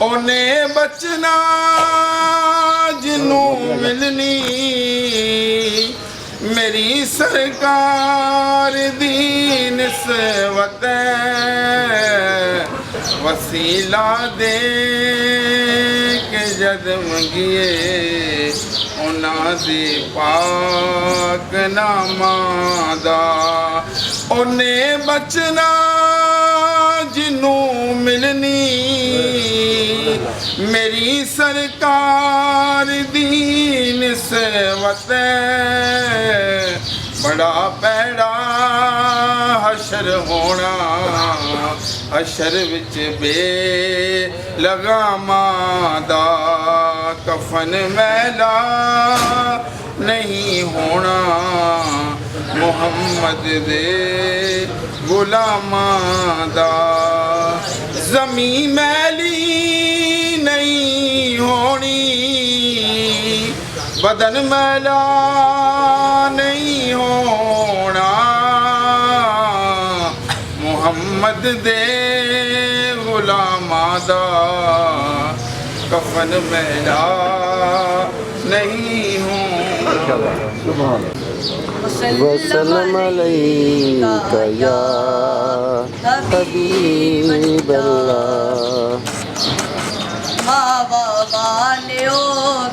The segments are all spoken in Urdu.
اونے بچنا جنوں ملنی میری سرکار دی نسبت وسیلہ دے کے جد منگیے انہاں دی پاک نامہ دا اونے بچنا جنوں ملنی میری سرکار دی نسبت بڑا پیڑا حشر ہونا حشر وچ بے لگاماں دا کفن میلا نہیں ہونا محمد دے غلاماں دا زمین میلی نہیں ہونی بدن میلا نہیں ہونا محمد دے غلاماں دا کفن میلا نہیں ہونا وسلم علیکہ یا حبیب اللہ ماوا والیو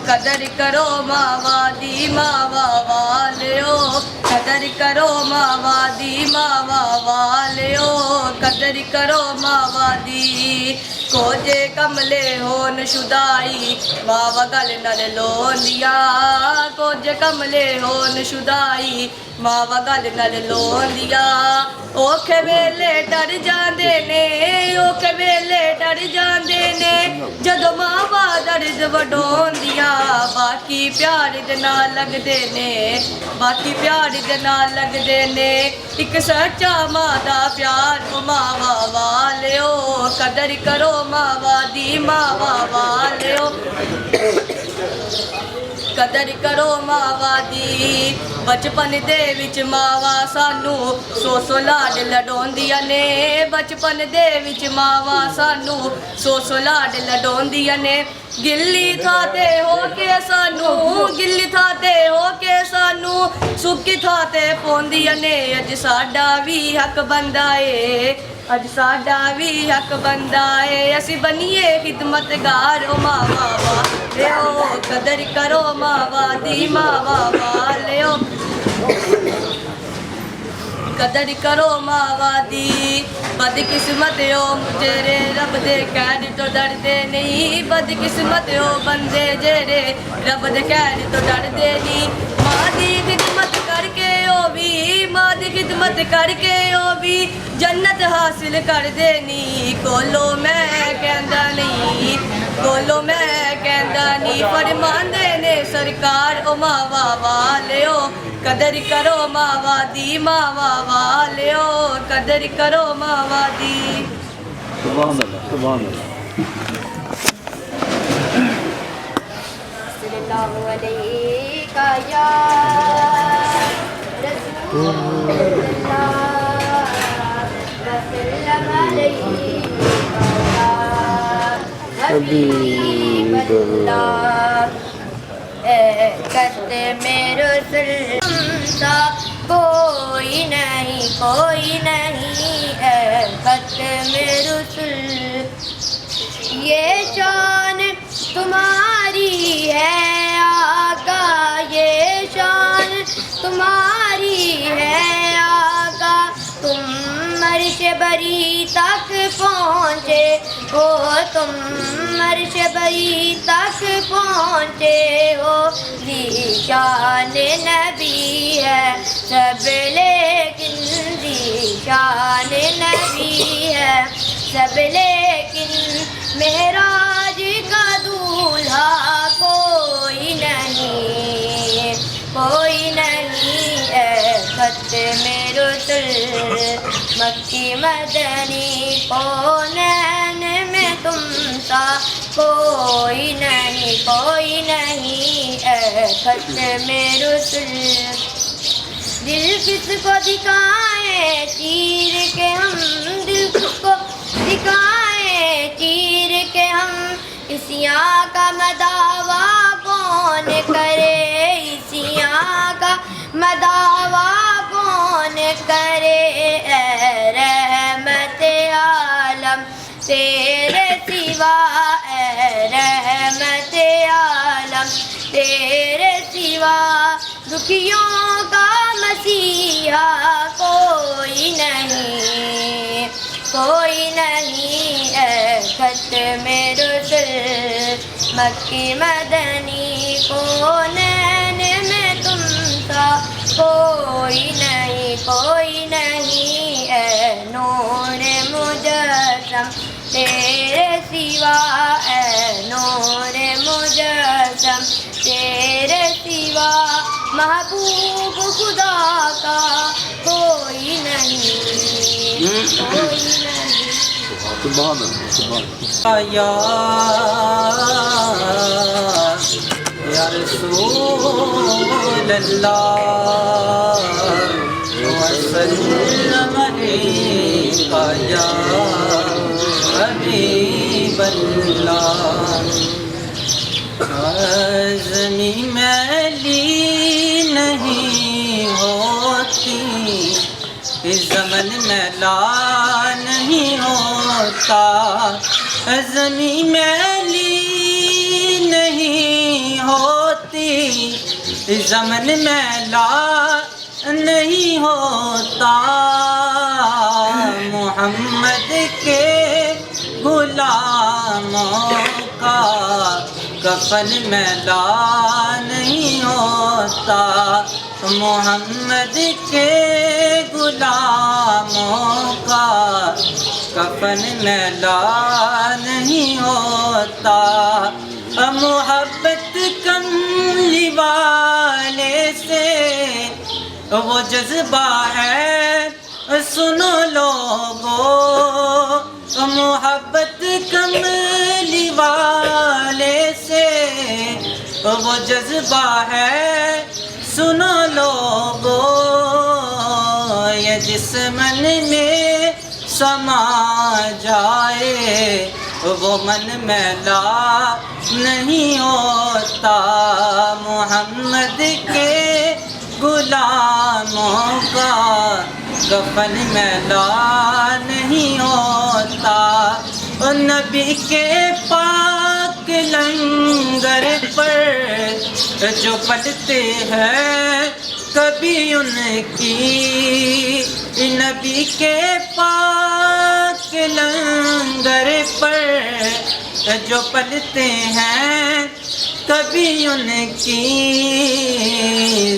قدر کرو ماوا دی ماوا والیو قدر کرو ماوا دی ماوا والیو قدر کرو ماوا دی کوجے کملے ہون شدائی ماوا گل نل لوندیا کوجے کملے ہون شدائی ماوا گل نل لوندیا اوکھے ویلے ڈر جاندے نے اوکھے ویلے ڈر جاندے نے جدو ماوا درد وڈوندیا باقی پیار دے نال لگدے نے باقی پیار دے نال لگدے نے ایک سچا ماں دا پیار او ماوا والیو قدر کرو ماوا دی ماوا والیو قدر کرو ماوا دی بچپن دے وچ ماوا سانو سو لاڈ لڈوندیاں نے بچپن دے وچ ماوا سانو سو لاڈ لڈوندیاں نے گلی تھاتے ہو کے سانو گلی تھاتے ہو کے سانو سکی تھاتے پوندیاں نے اج ساڈا وی حق بندا اے اج ساڈا وی حق بندا اے اسی بنیے خدمتگار او ماوا والیو قدر کرو ماوا دی ماوا والیو قدر کرو ماوا دی بد قسمت ہو جیرے رب دے قید تو ڈردے نہیں بد قسمت ہو بندے جیرے رب دے قید تو ڈردے نہیں ماں دی خدمت کر کے او بھی ماں دی خدمت کر کے او بھی جنت حاصل کر دینی کولو میں کہندا نہیں کولو میں کہندا نہیں فرماندے نے سرکار او ماوا والیو قدر کرو ماوا دی ماوا والیو قدر کرو ماوا دی سبحان اللہ سبحان اللہ صلی اللہ علیہ یا رسول اللہ وسلم علیہ یا حبیب اللہ اے قد میرے سلسا کوئی نہیں اے قد میرے سل یہ شان تمہاری ہے آقا یہ شان تمہاری ہے آقا تم عرش بری تک پہنچے ہو تم عرش بری تک پہنچے ہو ذیشان نبی ہے سب لیکن ذیشان نبی ہے سب لیکن معراج کا دولہا کوئی نہیں اے خط میں رسل مکی مدنی کونین میں تم سا کوئی نہیں اے خط میں رسل دل کس کو دکھائیں چیر کے ہم دل کس کو دکھائیں چیر کے ہم اسیاں کا مداوا کون کرے، اسیاں کا مداوا کون کرے، اے رحمت عالم تیرے سوا، اے رحمت عالم تیرے سوا، دکھیوں کا مسیحا کوئی نہیں، کوئی نہیں، اے ختم رسل مکی مدنی، کونین میں تم سا کوئی نہیں، کوئی نہیں، اے نور مجسم تیرے سوا، اے نور مجسم تیرے سوا، محبوب خدا کا کوئی نہیں، کوئی نہیں۔ سبحان اللہ، سبحان یا رسول اللہ وسلم علیکہ یا حبیب اللہ، زمین میلی نہیں ہوتی، اس زمن میلا نہیں ہوتا، زمین میلی نہیں ہوتی، اس زمن میلا نہیں ہوتا، محمد کے غلاموں کا کفن میلا نہیں ہوتا، محمد کے غلاموں کا کفن میلا نہیں ہوتا، محبت کملی والے سے وہ جذبہ ہے سنو لوگو، محبت کملی والے سے وہ جذبہ ہے سنو لوگو، یہ جس من میں سما جائے وہ من میلا نہیں ہوتا، محمد کے غلاموں کا کفن میلا نہیں ہوتا، نبی کے پاک لنگر پر جو پلتے ہیں کبھی ان کی، نبی کے پاک لنگر پر جو پلتے ہیں کبھی ان کی،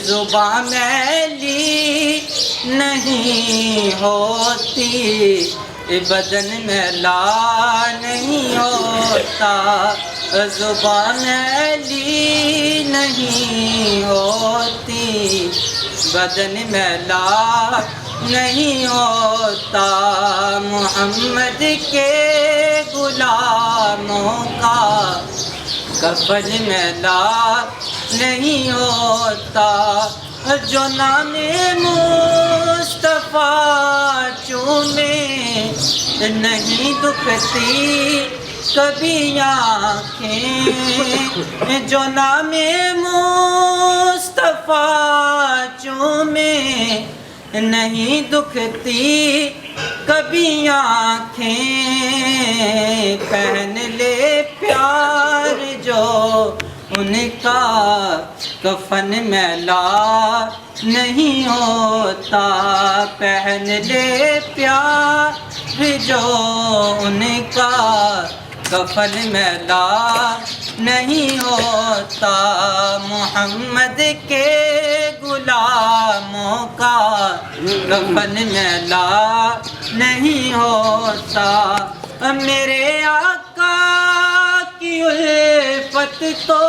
زباں میلی نہیں ہوتی، بدن میلا نہیں ہوتا، زباں میلی نہیں ہوتی، بدن میلا نہیں ہوتا، محمد کے غلاموں کا کفن میلا نہیں ہوتا، جو نام مصطفیٰ چومے نہیں دکھتی کبھی آنکھیں، جو نام مصطفیٰ چومے نہیں دکھتی کبھی آنکھیں، پہن لے پیار جو ان کا کفن میلا نہیں ہوتا، پہن لے پیار جو ان کا کفن میلا نہیں ہوتا، محمد کے غلاموں کا کفن میلا نہیں ہوتا، میرے آقا کی الفت تو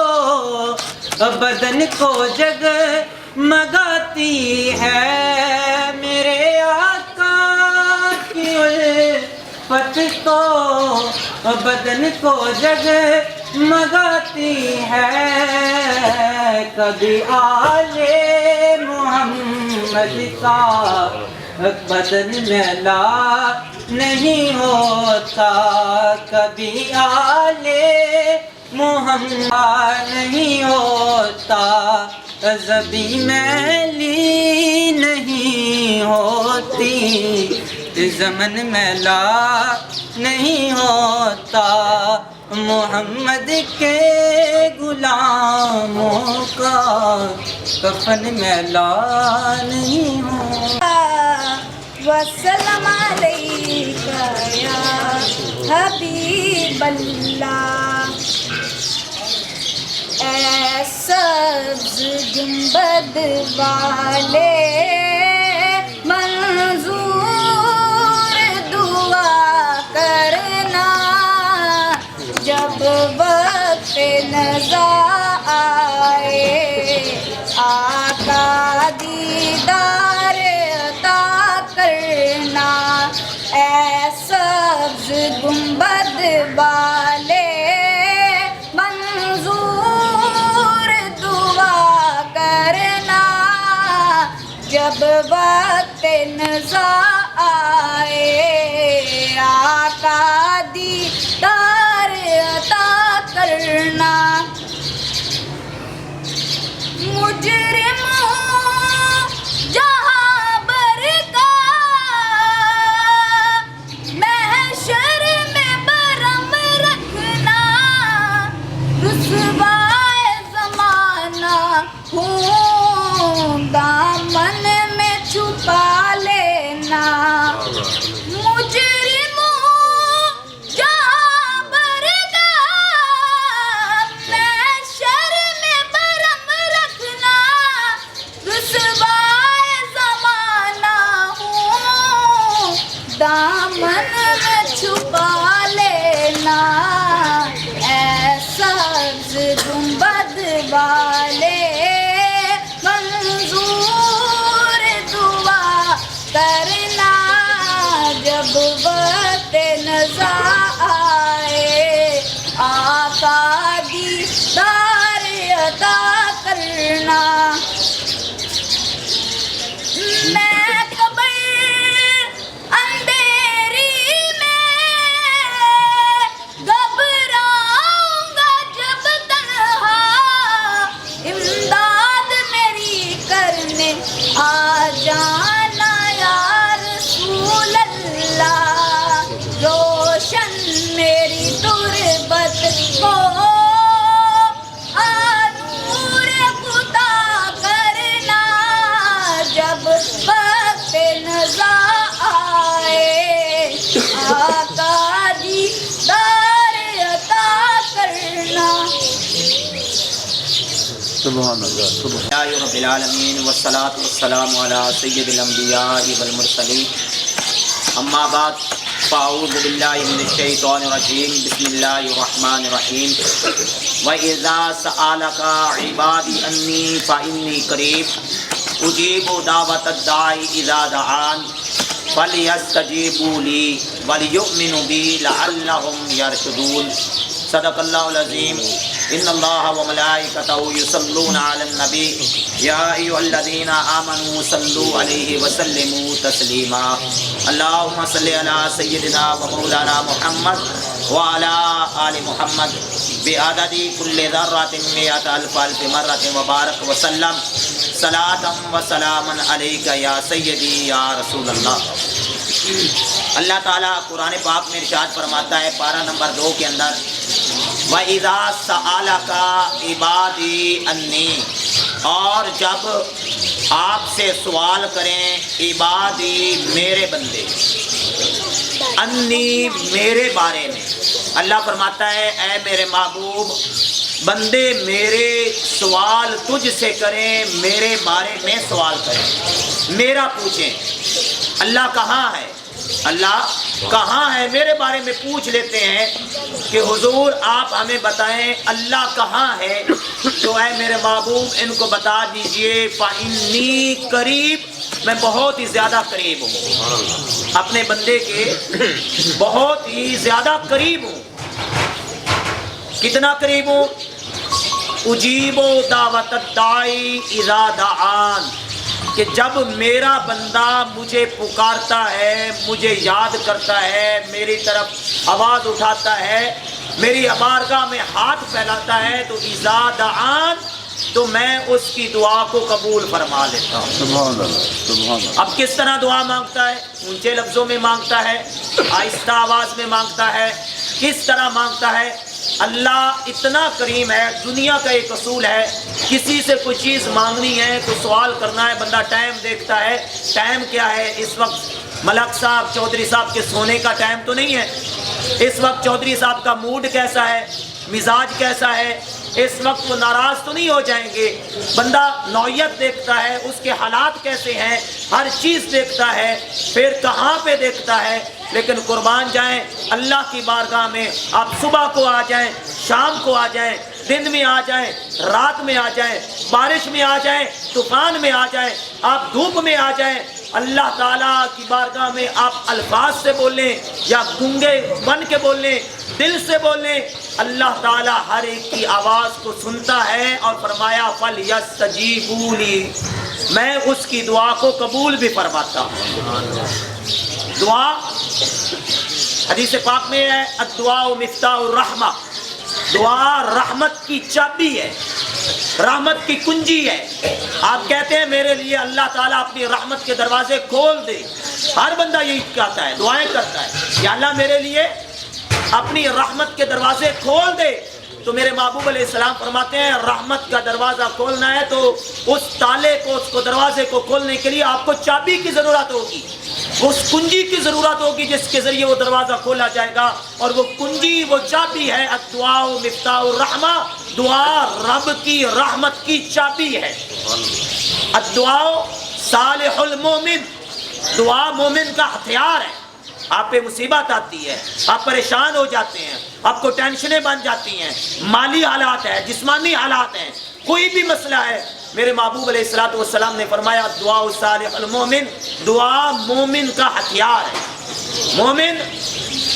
بدن کو جگ مگاتی ہے، میرے آقا کی الفت تو بدن کو جگ مگاتی ہے، کبھی آل محمد کا بدن میلا نہیں ہوتا، کبھی آل محمد نہیں ہوتا زبی میلی نہیں ہوتی زمن میلا نہیں ہوتا محمد کے غلاموں کا کفن میلا نہیں ہوتا وسلام علیکہ یا حبیب اللہ اے سبز گنبد والے منظور دعا کرنا جب وقت نزا آئے آقا دیدار عطا کرنا اے سبز گنبد والے منظور دعا کرنا جب وقت نزا آئے آقا دیدار عطا کرنا مجرموں جہاں بر کا محشر میں برم رکھنا رسوائے زمانہ ہوں دامن میں چھپا لینا مجرموں جہاں بر کا محشر میں برم رکھنا رسوائے زمانہ ہوں دامن میں چھپا لینا اے سبز گنبد والے منظور دعا کرنا جب وقت نزا آئے آقا دیدار عطا کرنا میں قبر اندھیری میں گھبراؤں گا جب تنہا امداد میری کرنے آ جانا یا رسول اللہ روشن میری تربت کو نور خدا کرنا جب وقت نزا آئے آقا دیدار عطا کرنا سبحان اللہ سبحان الحمد رب العالمین والصلاة والسلام علی سید الانبیاء والمرسلین اما بعد فاعوذ باللہ من الشیطان الرجیم بسم اللہ الرحمن الرحیم وَإِذَا سَأَلَكَ عِبَادِي أَنِّي فَإِنِّي قَرِيبٌ أُجِيبُ دَعْوَةَ الدَّاعِ إِذَا دَعَانِ فَلْيَسْتَجِيبُوا لِي وَلْيُؤْمِنُوا بِي لَعَلَّهُمْ يَرْشُدُونَ صدق اللہ العظیم ان اللہ وملائکتہ یصلون علی النبی یا ایھا الذین آمنوا صلوا علیہ وسلموا تسلیما اللہم صلی علی سیدنا و مولانا محمد وعلی آل محمد بعدد کل ذرۃ مئۃ الف الف مرۃ وبارک وسلم صلاۃ و سلاما علیک یا سیدی یا رسول اللہ۔ اللہ تعالیٰ قرآن پاک میں ارشاد فرماتا ہے پارہ نمبر 2 کے اندر وَإِذَا سَأَلَكَ عِبَادِي أَنِّي، اور جب آپ سے سوال کریں عبادی میرے بندے، انی میرے بارے میں، اللہ فرماتا ہے اے میرے محبوب بندے میرے سوال تجھ سے کریں، میرے بارے میں سوال کریں، میرا پوچھیں اللہ کہاں ہے، اللہ کہاں ہے، میرے بارے میں پوچھ لیتے ہیں کہ حضور آپ ہمیں بتائیں اللہ کہاں ہے، تو اے میرے محبوب ان کو بتا دیجئے فَإِنِّي قریب، میں بہت ہی زیادہ قریب ہوں، اپنے بندے کے بہت ہی زیادہ قریب ہوں۔ کتنا قریب ہوں؟ اجیب دعوت الداعی اذا دعان، کہ جب میرا بندہ مجھے پکارتا ہے، مجھے یاد کرتا ہے، میری طرف آواز اٹھاتا ہے، میری بارگاہ میں ہاتھ پھیلاتا ہے تو اذا دعان تو میں اس کی دعا کو قبول فرما لیتا ہوں۔ سبحان اللہ سبحان اللہ۔ اب کس طرح دعا مانگتا ہے؟ اونچے لفظوں میں مانگتا ہے، آہستہ آواز میں مانگتا ہے، کس طرح مانگتا ہے؟ اللہ اتنا کریم ہے، دنیا کا ایک اصول ہے، کسی سے کوئی چیز مانگنی ہے تو سوال کرنا ہے، بندہ ٹائم دیکھتا ہے، ٹائم کیا ہے اس وقت؟ ملک صاحب چودھری صاحب کے سونے کا ٹائم تو نہیں ہے، اس وقت چودھری صاحب کا موڈ کیسا ہے، مزاج کیسا ہے، اس وقت وہ ناراض تو نہیں ہو جائیں گے۔ بندہ نوعیت دیکھتا ہے، اس کے حالات کیسے ہیں، ہر چیز دیکھتا ہے، پھر کہاں پہ دیکھتا ہے۔ لیکن قربان جائیں اللہ کی بارگاہ میں، آپ صبح کو آ جائیں، شام کو آ جائیں، دن میں آ جائیں، رات میں آ جائیں، بارش میں آ جائیں، طوفان میں آ جائیں، آپ دھوپ میں آ جائیں، اللہ تعالیٰ کی بارگاہ میں آپ الفاظ سے بولیں یا گنگے بن کے بولیں، دل سے بولیں، اللہ تعالیٰ ہر ایک کی آواز کو سنتا ہے، اور فرمایا فَلْيَسْتَجِيبُوا لِي، میں اس کی دعا کو قبول بھی فرماتا ہوں۔ دعا حدیث پاک میں ہے الدعاء مفتاح الرحمہ، دعا رحمت کی چابی ہے، رحمت کی کنجی ہے۔ آپ کہتے ہیں میرے لیے اللہ تعالیٰ اپنی رحمت کے دروازے کھول دے، ہر بندہ یہی کہتا ہے، دعائیں کرتا ہے، یا اللہ میرے لیے اپنی رحمت کے دروازے کھول دے۔ تو میرے محبوب علیہ السلام فرماتے ہیں رحمت کا دروازہ کھولنا ہے تو اس تالے کو، اس کو دروازے کو کھولنے کے لیے آپ کو چابی کی ضرورت ہوگی، اس کنجی کی ضرورت ہوگی جس کے ذریعے وہ دروازہ کھولا جائے گا، اور وہ کنجی، وہ چابی ہے الدعاء مفتاح الرحمہ، دعا رب کی رحمت کی چابی ہے۔ الدعاء صالح المومن، دعا مومن کا ہتھیار ہے۔ آپ پہ مصیبت آتی ہے، آپ پریشان ہو جاتے ہیں، آپ کو ٹینشنیں بن جاتی ہیں، مالی حالات ہیں، جسمانی حالات ہیں، کوئی بھی مسئلہ ہے، میرے محبوب علیہ الصلوۃ والسلام نے فرمایا دعا صالح المومن، دعا مومن کا ہتھیار ہے۔ مومن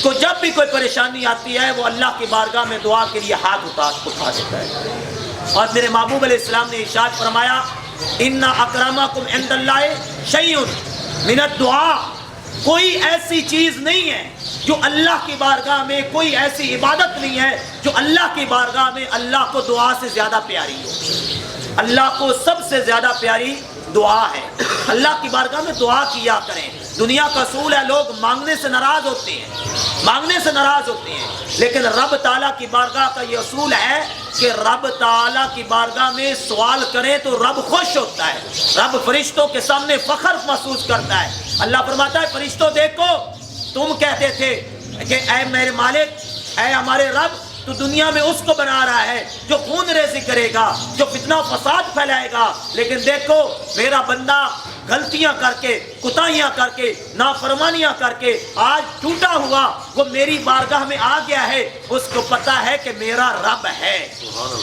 کو جب بھی کوئی پریشانی آتی ہے وہ اللہ کی بارگاہ میں دعا کے لیے ہاتھ اٹھا دیتا ہے۔ اور میرے محبوب علیہ السلام نے ارشاد فرمایا ان اکرمکم عند اللہ شیء من الدعاء، کوئی ایسی چیز نہیں ہے جو اللہ کی بارگاہ میں، کوئی ایسی عبادت نہیں ہے جو اللہ کی بارگاہ میں اللہ کو دعا سے زیادہ پیاری ہو۔ اللہ کو سب سے زیادہ پیاری دعا ہے۔ اللہ کی بارگاہ میں دعا کیا کریں۔ دنیا کا اصول ہے لوگ مانگنے سے ناراض ہوتے ہیں، مانگنے سے ناراض ہوتے ہیں، لیکن رب تعالیٰ کی بارگاہ کا یہ اصول ہے کہ رب تعالیٰ کی بارگاہ میں سوال کریں تو رب خوش ہوتا ہے، رب فرشتوں کے سامنے فخر محسوس کرتا ہے۔ اللہ فرماتا ہے فرشتوں دیکھو، تم کہتے تھے کہ اے میرے مالک، اے ہمارے رب، تو دنیا میں اس کو بنا رہا ہے جو خون ریزی کرے گا، جو فتنہ فساد پھیلائے گا، لیکن دیکھو میرا بندہ غلطیاں کر کے، کوتاہیاں کر کے، نافرمانیاں کر کے آج ٹوٹا ہوا وہ میری بارگاہ میں آ گیا ہے، اس کو پتا ہے کہ میرا رب ہے،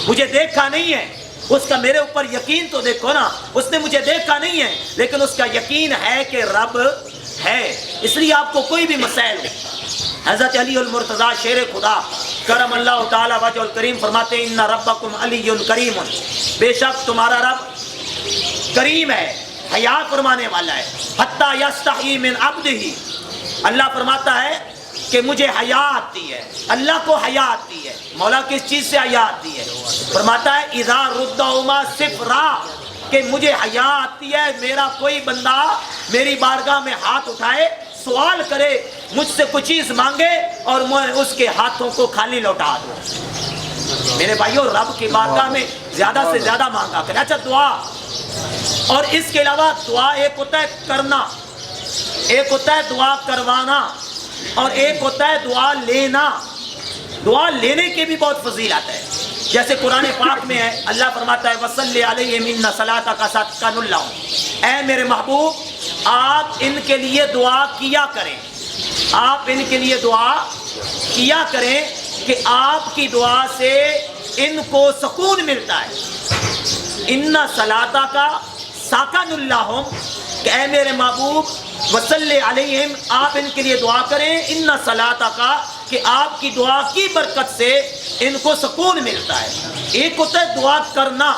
مجھے دیکھا نہیں ہے، اس کا میرے اوپر یقین تو دیکھو نا، اس نے مجھے دیکھا نہیں ہے لیکن اس کا یقین ہے کہ رب ہے۔ اس لیے آپ کو کوئی بھی مسائل ہو، حضرت علی المرتضیٰ شیر خدا کرم اللہ تعالی وجہ الکریم فرماتے ہیں ان ربکم علی کریم، بے شک تمہارا رب کریم ہے، حیا فرمانے والا ہے، حتی یستحیی من عبدہ، اللہ فرماتا ہے کہ مجھے حیا آتی ہے، اللہ کو حیا آتی ہے۔ مولا کس چیز سے حیا آتی ہے؟ فرماتا ہے اذا ردہما صفرا، کہ مجھے حیا آتی ہے میرا کوئی بندہ میری بارگاہ میں ہاتھ اٹھائے، سوال کرے، مجھ سے کچھ چیز مانگے اور میں اس کے ہاتھوں کو خالی لوٹا دوں۔ میرے بھائیوں رب کی بارگاہ میں زیادہ سے زیادہ مانگا کرے۔ اچھا دعا، اور اس کے علاوہ دعا ایک ہوتا ہے کرنا، ایک ہوتا ہے دعا کروانا، اور ایک ہوتا ہے دعا لینا۔ دعا لینے کی بھی بہت فضیلت ہے، جیسے قرآن پاک میں ہے اللہ فرماتا ہے وَصَلِّ عَلَيْهِمْ إِنَّ صَلَاتَكَ سَكَنٌ لَّهُمْ، اے میرے محبوب آپ ان کے لیے دعا کیا کریں، آپ ان کے لیے دعا کیا کریں کہ آپ کی دعا سے ان کو سکون ملتا ہے۔ ان صلاتک سکن لہم، کہ اے میرے محبوب وصلی علیہم آپ ان کے لیے دعا کریں، ان صلاتک، کہ آپ کی دعا کی برکت سے ان کو سکون ملتا ہے۔ ایک ہوتا ہے دعا کرنا،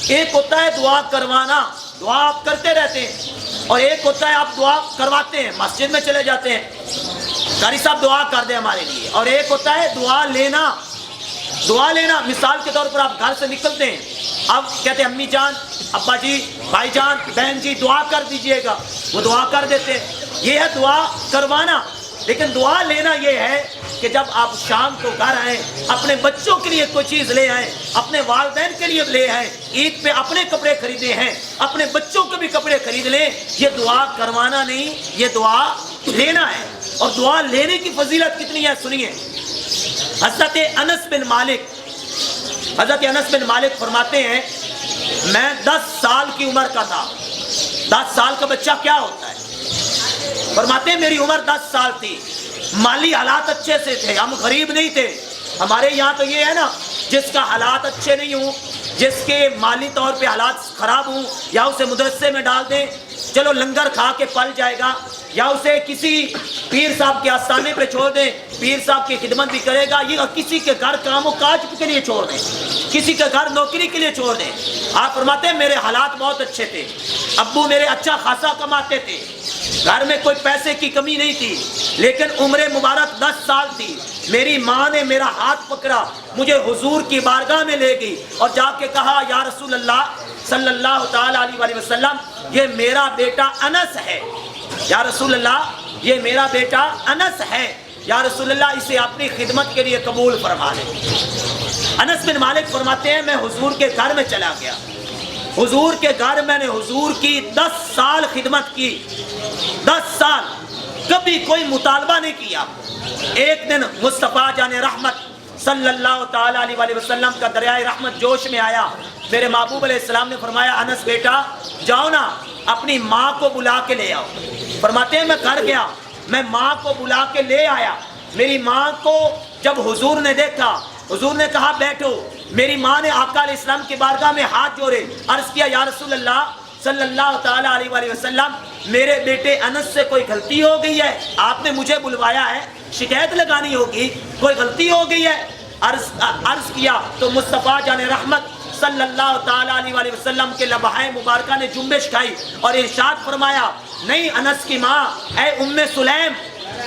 ایک ہوتا ہے دعا کروانا، دعا آپ کرتے رہتے ہیں، اور ایک ہوتا ہے آپ دعا کرواتے ہیں، مسجد میں چلے جاتے ہیں، قاری صاحب دعا کر دیں ہمارے لیے. اور ایک ہوتا ہے دعا لینا. دعا لینا مثال کے طور پر آپ گھر سے نکلتے ہیں, اب کہتے ہیں امی جان, ابا جی, بھائی جان, بہن جی دعا کر دیجئے گا, وہ دعا کر دیتے ہیں. یہ ہے دعا کروانا. لیکن دعا لینا یہ ہے کہ جب آپ شام کو گھر آئیں, اپنے بچوں کے لیے کوئی چیز لے آئیں, اپنے والدین کے لیے لے آئیں, عید پہ اپنے کپڑے خریدے ہیں, اپنے بچوں کے بھی کپڑے خرید لیں. یہ دعا کروانا نہیں, یہ دعا لینا ہے. اور دعا لینے کی فضیلت کتنی ہے سنیے. حضرت انس بن مالک فرماتے ہیں میں 10 سال کی عمر کا تھا. 10 سال کا بچہ کیا ہوتا ہے؟ فرماتے ہیں میری عمر 10 سال تھی, مالی حالات اچھے سے تھے, ہم غریب نہیں تھے. ہمارے یہاں تو یہ ہے نا, جس کا حالات اچھے نہیں ہوں, جس کے مالی طور پہ حالات خراب ہوں, یا اسے مدرسے میں ڈال دیں, چلو لنگر کھا کے پل جائے گا, یا اسے کسی پیر صاحب کے آستانے پہ چھوڑ دیں, پیر صاحب کی خدمت بھی کرے گا, یہ کسی کے گھر کام و کاج کے لیے چھوڑ دیں, کسی کے گھر نوکری کے لیے چھوڑ دیں. آپ فرماتے ہیں میرے حالات بہت اچھے تھے, ابو میرے اچھا خاصا کماتے تھے, گھر میں کوئی پیسے کی کمی نہیں تھی. لیکن عمر مبارک 10 سال تھی, میری ماں نے میرا ہاتھ پکڑا, مجھے حضور کی بارگاہ میں لے گئی اور جا کے کہا یا رسول اللہ صلی اللہ تعالی علیہ وسلم, یہ میرا بیٹا انس ہے. یا رسول اللہ یہ میرا بیٹا انس ہے, یا رسول اللہ اسے اپنی خدمت کے لیے قبول فرما لیں. انس بن مالک فرماتے ہیں میں حضور کے گھر میں چلا گیا, حضور کے گھر میں نے حضور کی 10 سال خدمت کی. 10 سال کبھی کوئی مطالبہ نہیں کیا. ایک دن مصطفیٰ جان رحمت صلی اللہ تعالی علیہ وسلم کا دریائے رحمت جوش میں آیا. میرے محبوب علیہ السلام نے فرمایا انس بیٹا جاؤ نا اپنی ماں کو بلا کے لے آؤ. فرماتے ہیں میں گھر گیا, میں ماں کو بلا کے لے آیا. میری ماں کو جب حضور نے دیکھا, حضور نے کہا بیٹھو. میری ماں نے آقا علیہ السلام کی بارگاہ میں ہاتھ جوڑے, عرض کیا یا رسول اللہ صلی اللہ تعالی علیہ وسلم میرے بیٹے انس سے کوئی غلطی ہو گئی ہے, آپ نے مجھے بلوایا ہے, شکایت لگانی ہوگی, کوئی غلطی ہو گئی ہے. عرض کیا تو مصطفیٰ جان رحمت صلی اللہ تعالی علیہ وسلم کے لبہائے مبارکہ نے جنبش کھائی اور ارشاد فرمایا نہیں انس کی ماں اے ام سلیم,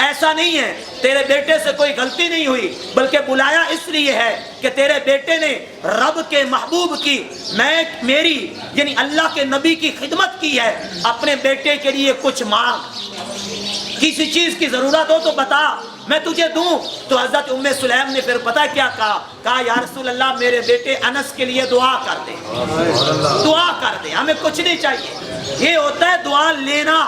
ایسا نہیں ہے, تیرے بیٹے سے کوئی غلطی نہیں ہوئی, بلکہ بلایا اس لیے ہے کہ تیرے بیٹے نے رب کے محبوب کی, میری یعنی اللہ کے نبی کی خدمت کی ہے. اپنے بیٹے کے لیے کچھ مانگ, کسی چیز کی ضرورت ہو تو بتا, میں تجھے دوں. تو حضرت ام سلیم نے پھر پتہ کیا کہا یا رسول اللہ میرے بیٹے انس کے لیے دعا کر دیں, دعا کر دیں, ہمیں کچھ نہیں چاہیے. یہ ہوتا ہے دعا لینا,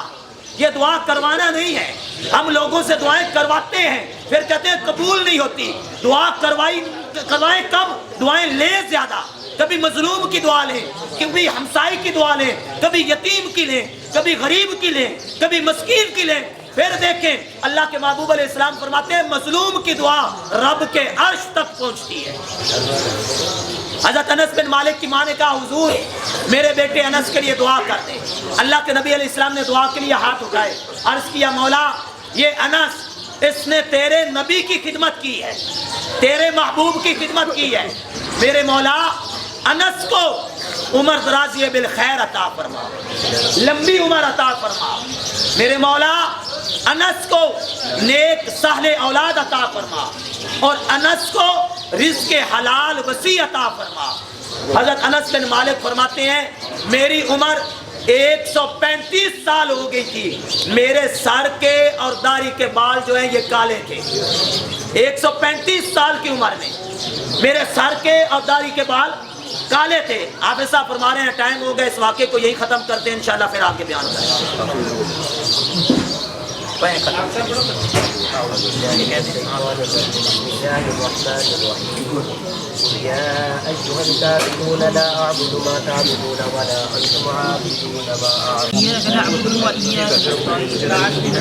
یہ دعا کروانا نہیں ہے. ہم لوگوں سے دعائیں کرواتے ہیں, پھر کہتے ہیں قبول نہیں ہوتی. دعا کروائیں کم, دعائیں لیں زیادہ. کبھی مظلوم کی دعا لیں, کبھی ہمسائے کی دعا لیں, کبھی یتیم کی لیں, کبھی غریب کی لیں, کبھی مسکین کی لیں. پھر دیکھیں اللہ کے محبوب علیہ السلام فرماتے ہیں مظلوم کی دعا رب کے عرش تک پہنچتی ہے. حضرت انس بن مالک کی ماں نے کہا حضور میرے بیٹے انس کے لیے دعا کر دیں. اللہ کے نبی علیہ السلام نے دعا کے لیے ہاتھ اٹھائے, عرض کیا مولا یہ انس اس نے تیرے نبی کی خدمت کی ہے, تیرے محبوب کی خدمت کی ہے. میرے مولا انس کو عمر درازی بالخیر عطا فرما, لمبی عمر عطا فرما. میرے مولا انس کو نیک سہل اولاد عطا فرما, اور انس کو رزق حلال وسیع عطا فرما. حضرت انس بن مالک فرماتے ہیں میری عمر 135 سال ہو گئی تھی, میرے سر کے اور داڑھی کے بال جو ہیں یہ کالے تھے. 135 سال کی عمر میں میرے سر کے اور داڑھی کے بال کالے تھے. آپ ایسا فرما رہے ہیں ٹائم ہو گیا, اس واقعے کو یہی ختم کرتے ہیں انشاءاللہ, پھر آگے بیان کریں. يا أيها الكافرون لا أعبد ما تعبدون ولا أنتم عابدون ما أعبد إياك نعبد وإياك نستعين اهدنا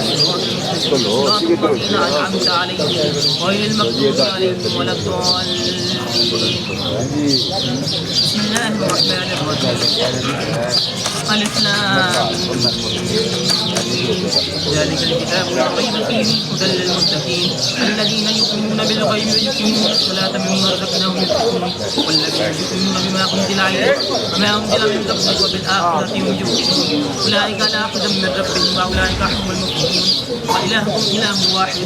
الصراط المستقيم أنعمت عليهم غير المغضوب عليهم ولا الضالين. بسم الله الرحمن الرحيم. ألف لام ذلك الكتاب لا ريب فيه هدى للمتقين الذين يؤمنون بالغيب ويقيمون الصلاة مما رزقناهم يؤمنون والذين يؤمنون بما أنزل إليك وما أنزل من قبلك وبالآخرة هم يوقنون أولئك على هدى من ربهم وأولئك هم المفلحون وإلهكم إله واحد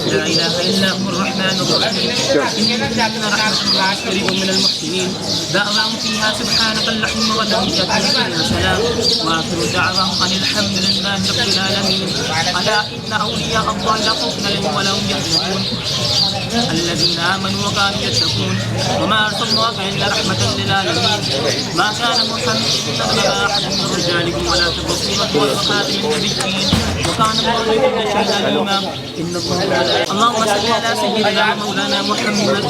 لا إله إلا هو الرحمن الرحيم إن رحمة الله قريب من المحسنين دعواهم فيها سبحانك اللهم وتحياتهم سلام وآخر دعواهم أن الحمد لله رب العالمين ألا إن أولياء الله لا خوف عليهم ولا هم يحزنون الذين آمنوا وكانوا يتقون وما أرسلناك إلا رحمة للعالمين ما كان محمد أبا أحد من رجالكم ولا الرسول وخاتم النبيين وكان الله بكل شيء عليما اللهم صل على سيدنا مولانا محمد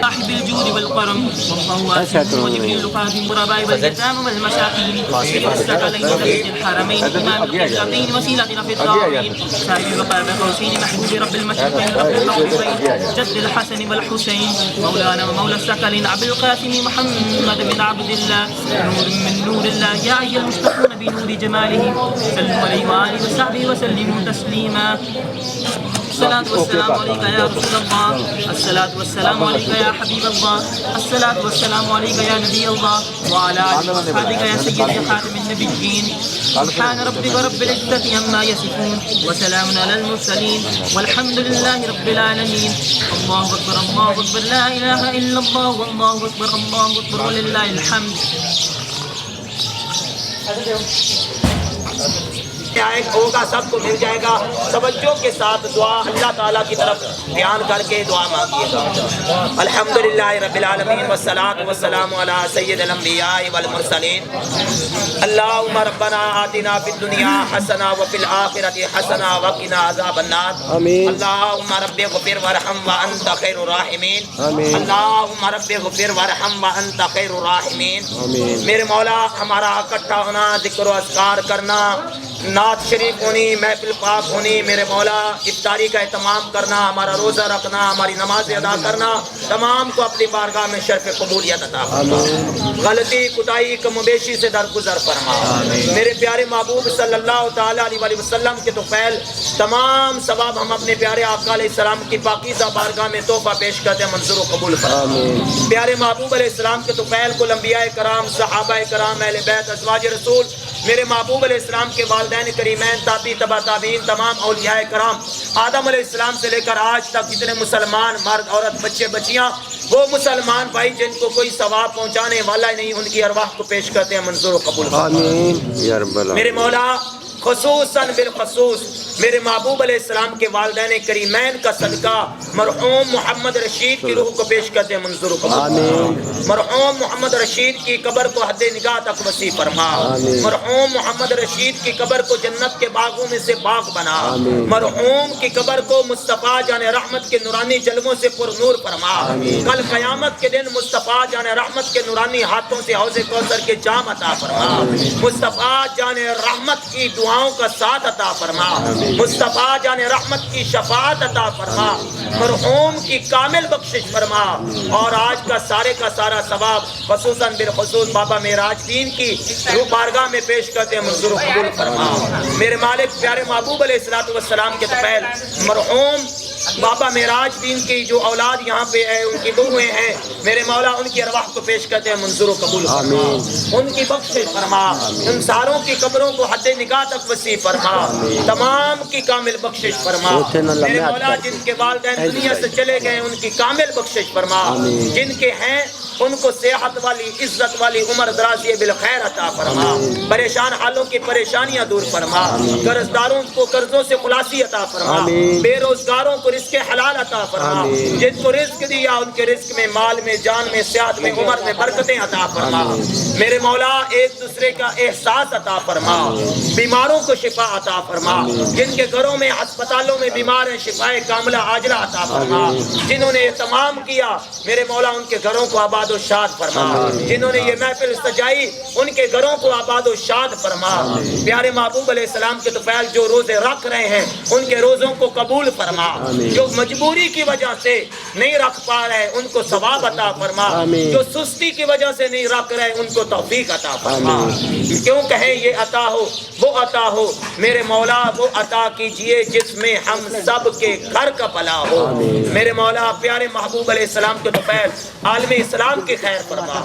صاحب الجود والكرم والله واسع وجبريل قادم الرباء واليتامى والمساكين واشفق علينا سيد الحرمين امام القبلتين وسيلتنا في الدارين سائر وقاب قوسين محبوب رب المشرقين رب المغربين جد الحسن والحسين مولانا ومولى الثقلين عبد القاسم محمد بن عبد الله نور من نور الله يا ايها المشتقون بنور جماله صلوا عليه واله وصحبه وسلموا تسليما الصلاة والسلام عليك يا رسول الله الصلاة والسلام عليك يا حبيب الله الصلاة والسلام عليك يا نبي الله وعلى آله وصحبه يا سيدي خاتم النبيين سبحان ربك رب العزة عما يصفون وسلام على المرسلين والحمد لله رب العالمين الله أكبر الله أكبر لا إله إلا الله والله أكبر الله أكبر ولله الحمد ہوگا سب کو مل جائے گا. توجہ کے ساتھ دعا اللہ تعالیٰ کی طرف دھیان کر کے دعا مانگیے گا. الحمدللہ رب العالمین والصلاة والسلام علی سید الانبیاء والمرسلین. اللہم ربنا آتنا فی الدنیا حسنہ وفی الآخرۃ حسنہ وقنا عذاب النار. اللہم رب اغفر وارحم وانت خیر الراحمین. اللہم رب اغفر وارحم وانت خیر الراحمین. میرے مولا ہمارا اکٹھا ہونا, ذکر و اذکار کرنا, نعت شریف ہونی, محفل پاک ہونی, میرے مولا افطاری کا اہتمام کرنا, ہمارا روزہ رکھنا, ہماری نماز ادا کرنا, تمام کو اپنی بارگاہ میں شرف قبولیت عطا فرما. غلطی کوتاہی کم و بیشی سے درگزر فرما. میرے پیارے محبوب صلی اللہ تعالیٰ علیہ وسلم کے طفیل تمام ثواب ہم اپنے پیارے آقا علیہ السلام کی پاکیزہ بارگاہ میں تحفہ پیش کرتے ہیں, منظور و قبول فرما. پیارے محبوب علیہ السلام کے طفیل کو انبیاء کرام, صحابہ کرام, اہل بیت, ازواج رسول, میرے محبوب علیہ السلام کے والدین کریمین, تابعی, تبع تابعین, تمام اولیاء کرام, آدم علیہ السلام سے لے کر آج تک جتنے مسلمان مرد عورت بچے بچیاں, وہ مسلمان بھائی جن کو کوئی ثواب پہنچانے والا ہی نہیں, ان کی ارواح کو پیش کرتے ہیں, منظور و قبول. میرے مولا خصوصاً بالخصوص میرے محبوب علیہ السلام کے والدین کریمین کا صدقہ مرحوم محمد رشید کی روح کو پیش کرتے ہیں, منظور و قبول. مرحوم محمد رشید کی قبر کو حد نگاہ تک وسیع فرما. مرحوم محمد رشید کی قبر کو جنت کے باغوں میں سے باغ بنا. مرحوم کی قبر کو مصطفیٰ جان رحمت کے نورانی جلووں سے پر نور فرما. کل قیامت کے دن مصطفیٰ جان رحمت کے نورانی ہاتھوں سے حوض کوثر کے جام عطا فرما. مصطفیٰ جان رحمت کی دعاؤں کا ساتھ عطا فرما. مصطفیٰ جان رحمت کی شفاعت عطا فرما. مرحوم کی کامل بخشش فرما. اور آج کا سارے کا سارا ثواب خصوصاً بالخصوص بابا معراج دین کی روح بارگاہ میں پیش کرتے ہیں, منظور و قبول فرما. میرے مالک پیارے محبوب علیہ السلام کے طفیل مرحوم بابا معراج دین کی جو اولاد یہاں پہ ہے, ان کی بہویں ہیں, میرے مولا ان کی ارواح کو پیش کرتے ہیں, منظور و قبول فرما. ان کی بخشش فرما. ان ساروں کی قبروں کو حد نگاہ تک وسیع فرما. تمام کی کامل بخشش فرما. میرے مولا جن کے والدین دنیا سے چلے گئے ان کی کامل بخشش فرما. جن کے ہیں ان کو صحت والی, عزت والی, عمر درازی بالخیر عطا فرما. پریشان حالوں کی پریشانیاں دور فرما. قرضداروں کو قرضوں سے خلاصی عطا فرما. بے روزگاروں کو رزق حلال عطا فرما. جن کو رزق دیا ان کے رزق میں, مال میں, جان میں, صحت میں, عمر میں برکتیں عطا فرما. میرے مولا ایک دوسرے کا احساس عطا فرما. بیماروں کو شفا عطا فرما. جن کے گھروں میں, ہسپتالوں میں بیمار ہیں, شفائے کاملہ عاجلہ عطا فرما. جنہوں نے اہتمام کیا میرے مولا ان کے گھروں کو آباد آباد و شاد فرما، جنہوں نے یہ محفل سجائی ان کے گھروں کو آباد و شاد فرما، پیارے محبوب علیہ السلام کے طفیل جو روزے رکھ رہے ہیں ان کے روزوں کو قبول فرما، جو مجبوری کی وجہ سے نہیں رکھ پا رہے ان کو ثواب عطا فرما، جو سستی کی وجہ سے نہیں رکھ رہے ان کو توفیق عطا فرما، کیوں کہیں یہ عطا ہو وہ عطا ہو میرے مولا، وہ عطا کیجئے جس میں ہم سب کے گھر کا بھلا ہو، میرے مولا پیارے محبوب علیہ السلام کے طفیل عالم اسلام کی خیر فرما،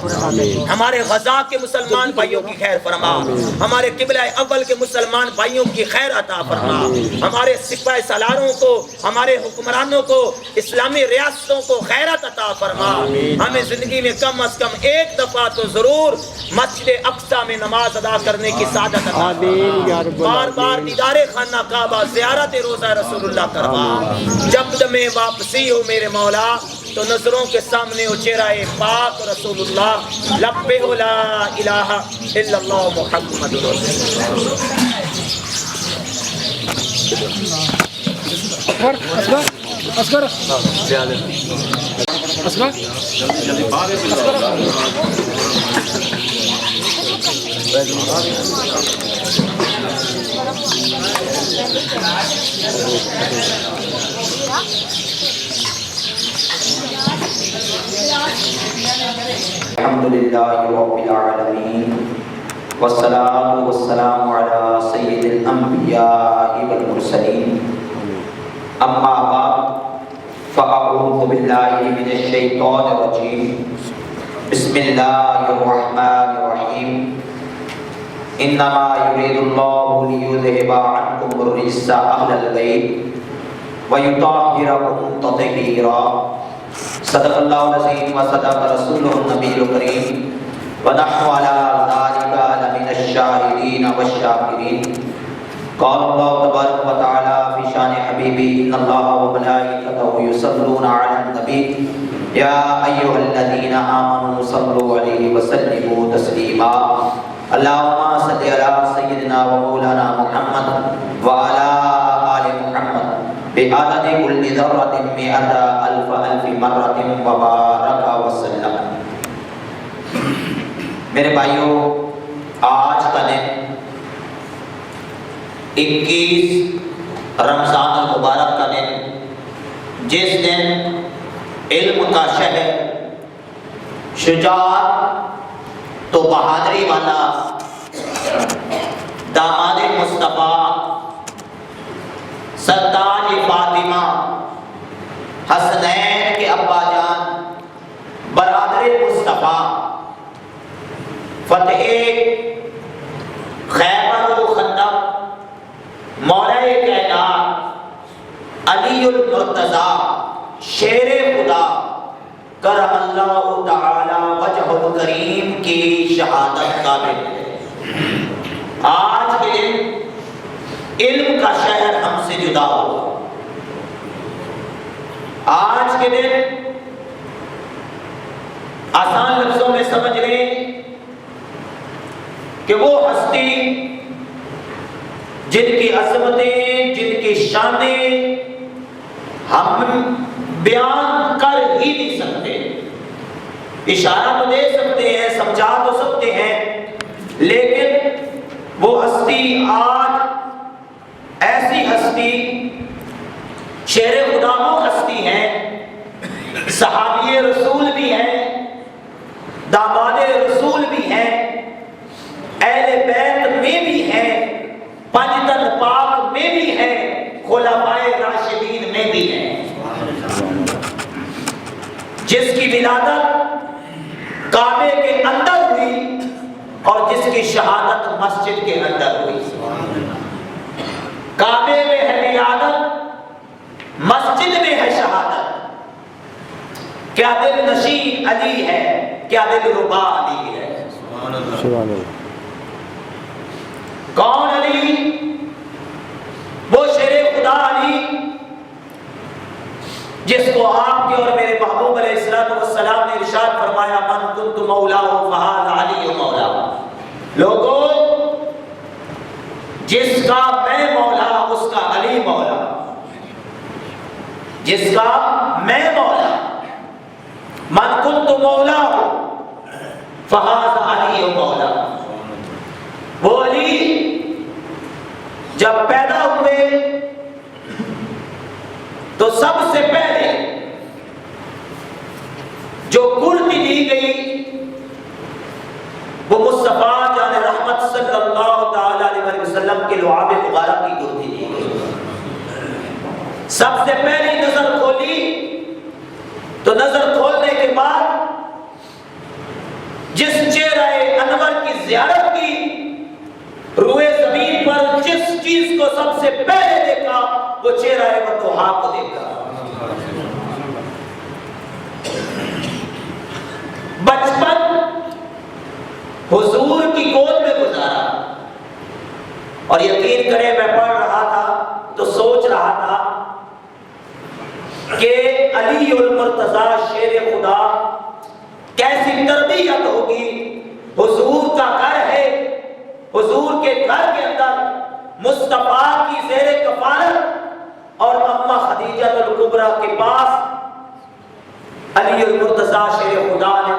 ہمارے غزہ کے مسلمان بھائیوں کی خیر فرما، ہمارے قبلہ اول کے مسلمان بھائیوں کی خیر عطا فرما، ہمارے سپاہ سالاروں کو، ہمارے حکمرانوں کو، اسلامی ریاستوں کو خیرات عطا فرما، ہمیں زندگی میں کم از کم ایک دفعہ تو ضرور مسجد اقصی میں نماز ادا کرنے کی سعادت عطا فرما، بار بار دیدار خانہ کعبہ زیارت روضہ رسول اللہ کروا، جب دمیں واپسی ہو میرے مولا تو نظروں کے سامنے ہو چہرہ پاک رسول اللہ، لبے لا الہ الا اللہ محمد رسول الحمدللہ رب العالمین والصلاة والسلام علی سید الانبیاء والمرسلین، اما بعد فاعوذ باللہ من الشیطان الرجیم، بسم اللہ الرحمن الرحیم، انما یرید اللہ لیذہب عنکم الرجس اہل البیت ویطہرکم تطہیرا، صدق اللہ العظیم وصدق رسولہ النبی الکریم ونحن علی ذلک لمن الشاہدین والشاکرین، قال اللہ تبارک و تعالی فی شان حبیبی ان اللہ وملائکتہ یصلون علی النبی یا ایھا الذین آمنوا صلوا علیہ وسلموا تسلیما، اللہم صل علی سیدنا و مولانا محمد وعلی آل محمد بعدد کل ذرۃ مئۃ الف الف مرۃ وبارک وسلم۔ میرے بھائیوں، آج کا دن 21 رمضان المبارک کا دن، جس دن علم کا شہر، شجاعت تو بہادری والا داماد مصطفیٰ سرتاج فاطمہ حسنین کے ابا جان برادر مصطفیٰ فتح خیبر و خندق مولا کائنات علی المرتضیٰ شیر خدا کرم اللہ تعالی وجہ الکریم کی شہادت کا دن، آج کے دن علم کا شہر ہم سے جدا ہوا، آج کے دن آسان لفظوں میں سمجھ لیں کہ وہ ہستی جن کی عظمتیں، جن کی شانیں ہم بیان کر ہی نہیں سکتے، اشارہ تو دے سکتے ہیں، سمجھا تو سکتے ہیں، لیکن وہ ہستی آج ایسی ہستی، شیر خدا وہ ہستی ہے، صحابی رسول بھی ہیں، داماد رسول بھی ہیں، اہل بیت میں بھی ہیں، پنجتن پاک میں بھی ہیں، خلفائے راشدین میں بھی ہیں، جس کی ولادت کعبے کے اندر ہوئی اور جس کی شہادت مسجد کے اندر ہوئی، کعبے میں ہے ولادت، مسجد میں ہے شہادت، کیا دل نشین علی ہے، کیا دل ربا علی ہے، کون علی؟ وہ شیر خدا علی جس کو آپ کے اور میرے محبوب علیہ السلام نے ارشاد فرمایا من کنت مولاہ فہذا علی مولا، لوگوں جس کا میں مولا اس کا علی مولا، جس کا میں مولا، من کنت مولاہ فہذا علی مولا، وہ علی جب پیدا ہوئے تو سب سے پہلے جو کرتی دی گئی وہ مصطفیٰ جان رحمت صلی اللہ تعالی علیہ وسلم کے لعاب مبارک کی کرتی دی گئی۔ سب سے پہلی نظر کھولی تو نظر کھولنے کے بعد جس چہرہ انور کی زیارت کی، روئے زمین پر جس چیز کو سب سے پہلے دیکھا وہ چہرہ بطحا کو دیکھا۔ بچپن حضور کی گود میں گزارا، اور یقین کریں میں پڑھ رہا تھا تو سوچ رہا تھا کہ علی المرتضیٰ شیر خدا کیسی تربیت ہوگی۔ حضور کا گھر ہے، حضور کے گھر کے اندر مصطفیٰ کی زیر کفالت اور اماں خدیجہ الکبریٰ کے پاس علی المرتضیٰ شیر خدا نے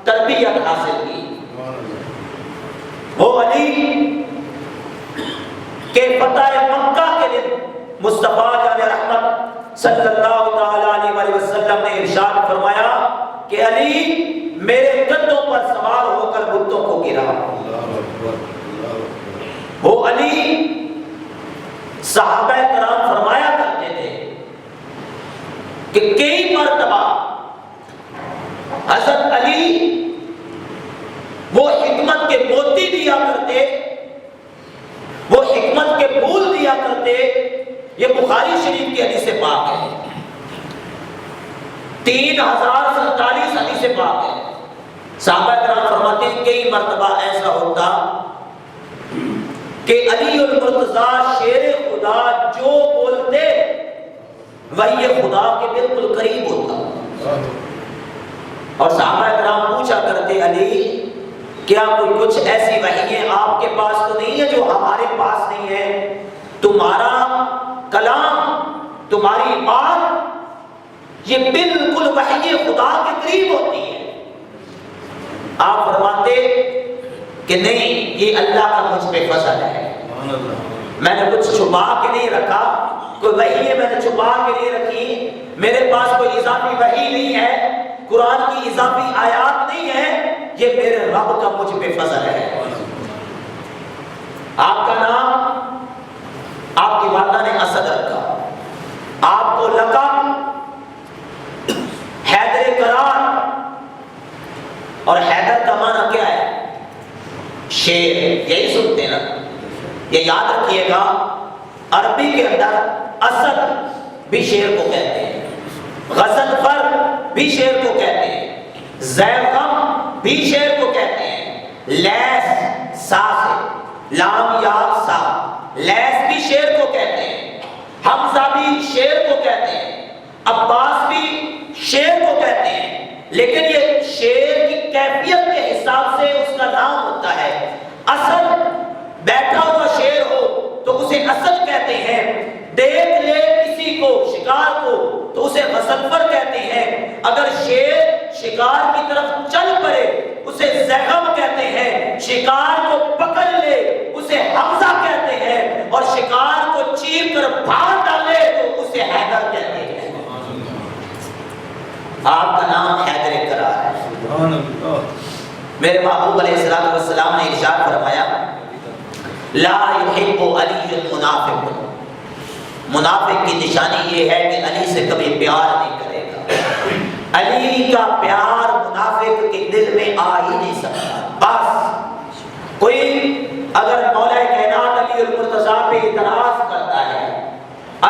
تربیت حاصل کی۔ وہ علی کے فتح مکہ کے دن مصطفیٰ جان رحمت صلی اللہ تعالی علیہ وسلم نے ارشاد فرمایا کہ علی میرے کندھوں پر سوار ہو کر بتوں کو گرا۔ وہ علی صحابہ کرام فرمایا کرتے تھے کہ کئی مرتبہ حضرت علی وہ حکمت کے موتی دیا کرتے، وہ حکمت کے پھول دیا کرتے۔ یہ بخاری شریف کی حدیث پاک ہے، 3047 حدیث پاک ہے۔ صحابہ کرام فرماتے ہیں کئی مرتبہ ایسا ہوتا کہ علی المرتضیٰ شیر خدا جو بولتے وہی خدا کے بالکل قریب ہوتا، اور صحابہ کرام پوچھا کرتے علی کیا کوئی کچھ ایسی وحییں آپ کے پاس تو نہیں ہے جو ہمارے پاس نہیں ہے؟ تمہارا کلام، تمہاری بات یہ بالکل وحی خدا کے قریب ہوتی ہے۔ آپ فرماتے کہ نہیں، یہ اللہ کا مجھ پہ فضل ہے، میں نے کچھ چھپا کے نہیں رکھا، کوئی وحی میں نے چھپا کے نہیں رکھی، میرے پاس کوئی اضافی وحی نہیں ہے، قرآن کی اضافی آیات نہیں ہے، یہ میرے رب کا مجھ پہ فضل ہے۔ آپ کا نام آپ کی والدہ نے اسد رکھا، آپ کو لقب حیدر قرار، اور حیدر کا معنی کیا ہے؟ شیر، یہی سنتے ہیں نا، یہ یاد رکھیے گا۔ عربی کے اندر اسد بھی شیر کو کہتے ہیں، غضنفر بھی شیر کو کہتے ہیں، زیغم بھی شیر کو کہتے ہیں، لیس سا سے لام یا سا، لیس بھی شیر کو کہتے ہیں، حمزہ بھی شیر کو کہتے ہیں، عباس بھی شیر کو کہتے ہیں۔ لیکن یہ شیر کی کیفیت کے حساب سے اس کا نام ہوتا ہے۔ اسد بیٹھا ہوا شیر ہو تو اسے اسد کہتے ہیں، دیکھ لے کسی کو شکار کو تو اسے غضنفر کہتے ہیں، اگر شیر شکار کی طرف چل پڑے اسے زیغم کہتے ہیں، شکار کو پکڑ لے اسے حمزہ کہتے ہیں، اور شکار کو چیر کر پھاڑ ڈالے تو اسے حیدر کہتے ہیں۔ آپ کا نام حیدر قرار ہے۔ میرے محبوب علیہ السلام نے ارشاد فرمایا لا يحب علی المنافق، منافق کی نشانی یہ ہے کہ علی سے کبھی پیار نہیں کرے گا۔ علی کا پیار منافق کے دل میں آ ہی نہیں سکتا۔ بس کوئی اگر مولا کائنات علی المرتضیٰ پہ اعتراض کرتا ہے،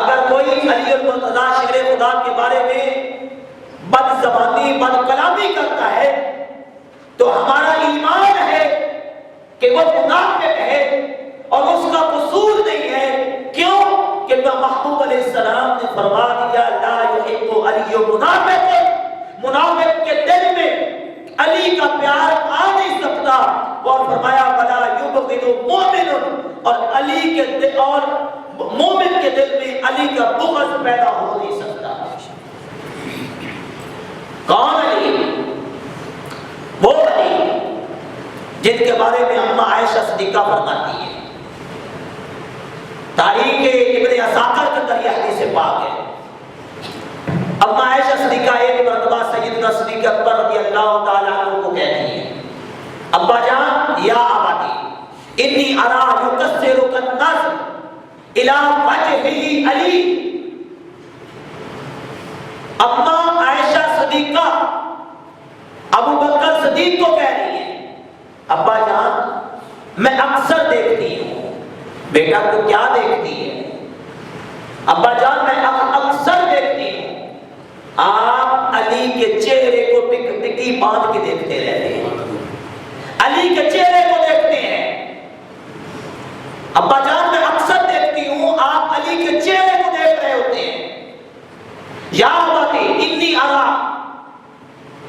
اگر کوئی علی المرتضیٰ شیر خدا کے بارے میں بد زبانی بد کلامی کرتا ہے تو ہمارا ایمان ہے کہ وہ منافق ہے اور اس کا قصور نہیں ہے۔ کیوں کہ محبوب علیہ السلام نے فرما دیا لا يحب علی منافق، منافق کے دل میں علی کا پیار آ نہیں سکتا، اور فرمایا ولا یبغض مؤمن، اور علی کے دل اور مومن کے دل میں علی کا بغض پیدا ہو نہیں سکتا۔ کون علی؟ وہ علی جن کے بارے میں اماں عائشہ صدیقہ فرماتی ہے، تاریخ ابن عساکر کے اندر یہ حدیث پاک ہے۔ اماں عائشہ صدیقہ ایک مرتبہ سیدنا صدیق اکبر رضی اللہ تعالیٰ عنہ کو کہتی ہیں، ابا جان یا اباتی انی ارا یکسرک النظر الی وجہ علی۔ اماں عائشہ صدیقہ ابو بکر صدیق کو کہہ رہی ہے، ابا جان میں اکثر دیکھتی ہوں۔ بیٹا تو کیا دیکھتی ہے؟ ابا جان میں اکثر دیکھتی ہوں آپ علی کے چہرے کو ٹک ٹکی باندھ کے دیکھتے رہتے ہیں، علی کے چہرے کو دیکھتے ہیں۔ ابا جان میں اکثر دیکھتی ہوں آپ علی کے چہرے کو دیکھ رہے ہوتے ہیں۔ یا اباتی انی ارا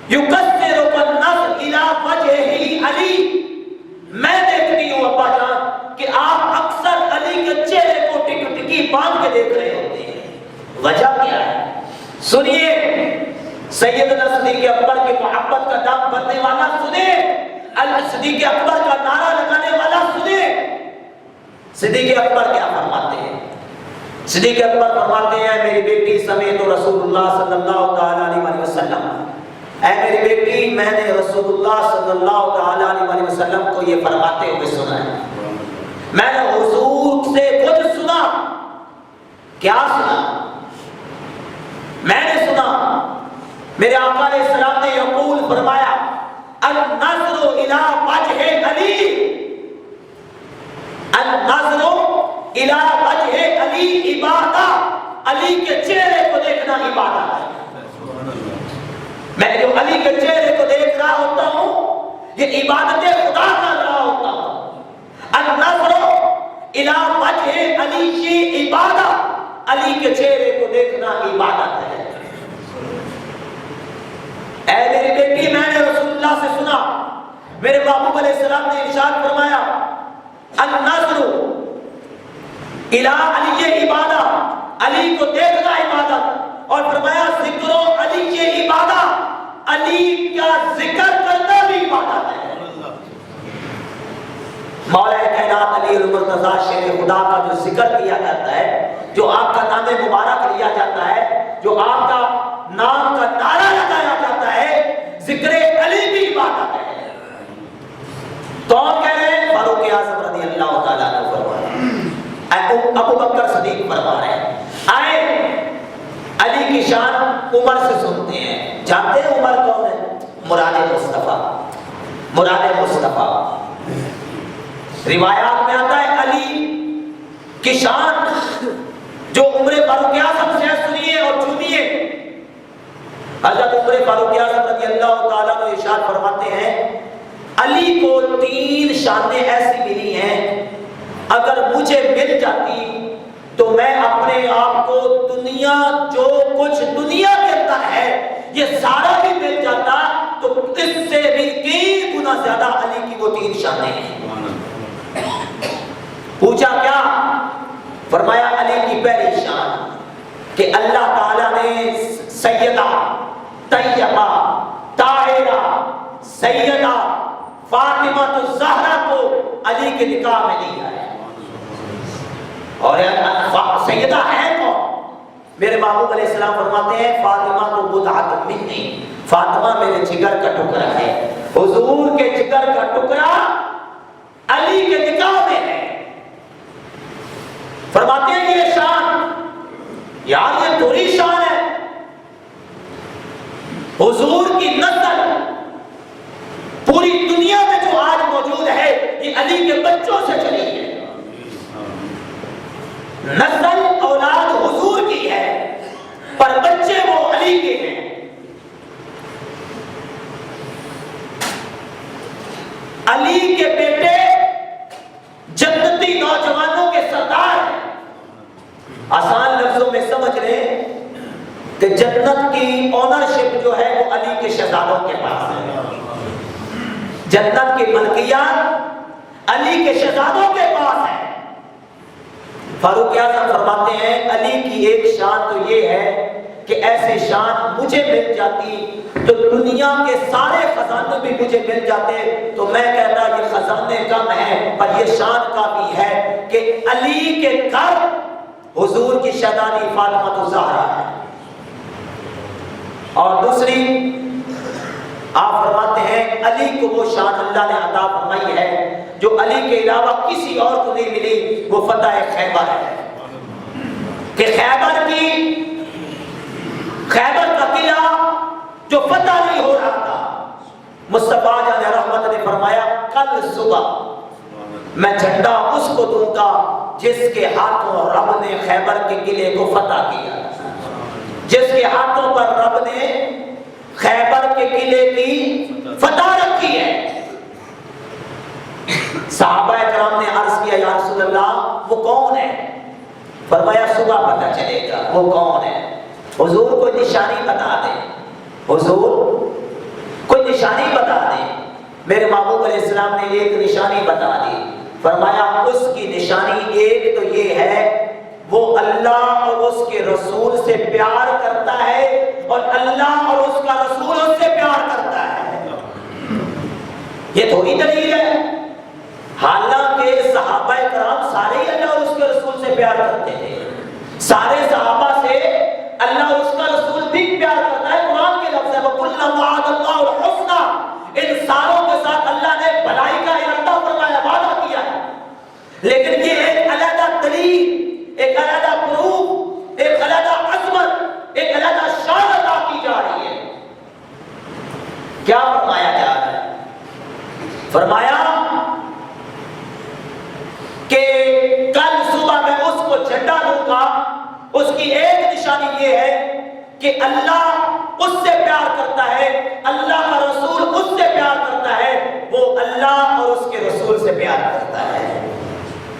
یکسرک النظر الی وجہ علی، میں دیکھتی ہوں ابا جان کہ آپ اکثر علی کے چہرے کو ٹک ٹکی باندھ کے دیکھ رہے ہوتے ہیں۔ وجہ کیا ہے؟ سنیے، سیدنا صدیق اکبر کی محبت کا دام بھرنے والا سنیے، صدیق اکبر کا نعرہ لگانے والا سنیے۔ صدیق اکبر کیا فرماتے ہیں؟ صدیق اکبر فرماتے ہیں، میری بیٹی سمیت رسول اللہ صلی اللہ تعالیٰ علیہ وسلم، اے میری بیٹی میں نے رسول اللہ صلی اللہ تعالیٰ علیہ وسلم کو یہ فرماتے ہوئے سنا ہے۔ میں نے حضور سے خود سنا۔ کیا سنا؟ میں نے سنا میرے آقا علیہ السلام نے یقول فرمایا، النظر الی وجہ علی، النظر الی وجہ علی عبادت، علی کے چہرے کو دیکھنا عبادت ہے۔ میں جو علی کے چہرے کو دیکھ رہا ہوتا ہوں یہ عبادت خدا کر رہا ہوتا ہوں۔ النظر الی وجہ علی کی عبادت، علی کے چہرے کو دیکھنا عبادت ہے۔ اے میری بیٹی میں نے رسول اللہ سے سنا، میرے محبوب علیہ السلام نے ارشاد فرمایا، النظر الی علی عبادت، علی کو دیکھنا عبادت، اور فرمایا ذکر علی کی عبادت، علی کا ذکر کرنا بھی عبادت ہے۔ مولا کائنات علی المرتضیٰ شیر خدا کا جو ذکر کیا جاتا ہے، جو آپ کا نام مبارک لیا جاتا ہے، جو آپ کا نام کا نعرہ لگایا جاتا ہے، ذکر علی بھی عبادت ہے۔ کون کہہ رہے ہیں؟ فاروق اعظم رضی اللہ تعالیٰ عنہ فرما رہے ہیں، ابو بکر صدیق فرما رہے ہیں۔ آئے علی کی شان عمر سے سنتے ہیں۔ جانتے ہیں عمر کون ہے؟ مراد مصطفیٰ، مراد مصطفیٰ۔ روایات میں آتا ہے علی کی شان جو عمر فاروق اعظم سے سنیے اور چنیے۔ حضرت عمر فاروق اعظم رضی اللہ تعالیٰ عنہ ارشاد فرماتے ہیں، علی کو 3 شانیں ایسی ملی ہیں، اگر مجھے مل جاتی تو میں اپنے آپ کو دنیا جو کچھ دنیا کے اندر ہے یہ سارا بھی مل جاتا تو اس سے بھی کئی گنا زیادہ علی کی وہ 3 شانیں ہیں۔ پوچھا کیا؟ فرمایا علی کی پہلی شان کہ اللہ تعالیٰ نے سیدہ طیبہ طاہرہ سیدہ فاطمہ الزہرا کو علی کے نکاح میں دیا ہے۔ اور سیدہ ہے کون؟ میرے محبوب علیہ السلام فرماتے ہیں، فاطمہ تو بضعۃ منی، فاطمہ میرے جگر کا ٹکڑا ہے۔ حضور کے جگر کا ٹکڑا علی کے نکاح میں ہے۔ فرماتے ہیں یہ شان، یار یہ تھوڑی شان ہے، حضور کی نسل پوری دنیا میں جو آج موجود ہے یہ علی کے بچوں سے چلی ہے۔ نسل اولاد حضور کی ہے پر بچے وہ علی کے ہیں۔ علی کے بیٹے جنتی نوجوانوں کے سردار ہیں۔ آسان لفظوں میں سمجھ رہے ہیں کہ جنت کی اونرشپ جو ہے وہ علی کے شہزادوں کے پاس ہے، جنت کی ملکیت علی کے شہزادوں کے پاس ہے۔ فاروق اعظم فرماتے ہیں علی کی ایک شان تو یہ ہے کہ ایسے شان مجھے مل جاتی تو دنیا کے سارے خزانے بھی مجھے مل جاتے تو میں کہتا یہ خزانے کم ہیں پر یہ شان کافی ہے کہ علی کے گھر حضور کی شہزادی فاطمہ الزہرا ہے۔ اور دوسری آپ فرماتے ہیں علی کو وہ شان اللہ نے عطا فرمائی ہے جو علی کے علاوہ کسی اور کو نہیں ملی، وہ فتح خیبر ہے کہ خیبر کا قلعہ جو فتح نہیں ہو رہا تھا، مصطفیٰ جان رحمت نے فرمایا کل صبح میں جھنڈا اس کو دوں گا جس کے ہاتھوں رب نے خیبر کے قلعے کو فتح کیا، جس کے ہاتھوں پر رب نے خیبر کے قلعے کی فتح رکھی ہے۔ صحابہ کرام نے عرض کیا یا رسول اللہ وہ کون ہے؟ فرمایا صبح پتہ چلے گا وہ کون ہے۔ حضور کوئی نشانی بتا دے، حضور کوئی نشانی بتا دے۔ میرے محبوب علیہ السلام نے ایک نشانی بتا دی، فرمایا اس کی نشانی ایک تو یہ ہے وہ اللہ اور اس کے رسول سے پیار کرتا ہے اور اللہ اور اس کا رسول اس سے پیار کرتا ہے۔ یہ تھوڑی دلیل ہے، حالانکہ صحابہ کرام سارے ہی اللہ اور اس کے رسول سے پیار کرتے تھے، سارے صحابہ سے اللہ اور اس کا رسول بھی پیار کرتا ہے۔ قرآن کے لفظ ہے وَكُلًّا وَعَدَ اللَّهُ الْحُسْنَى، ان ساروں کے ساتھ اللہ نے بھلائی کا ارادہ فرمایا، وعدہ کیا ہے، لیکن یہ ایک علیحدہ دلیل، ایک علیحدہ پروف، ایک علیحدہ عظمت، ایک علیحدہ شان عطا کی جا رہی ہے۔ کیا فرمایا جا رہا ہے؟ فرمایا کہ کل صبح میں اس کو جھنڈا دوں گا، اس کی ایک نشانی یہ ہے کہ اللہ اس سے پیار کرتا ہے، اللہ کا رسول اس سے پیار کرتا ہے، وہ اللہ اور اس کے رسول سے پیار کرتا ہے۔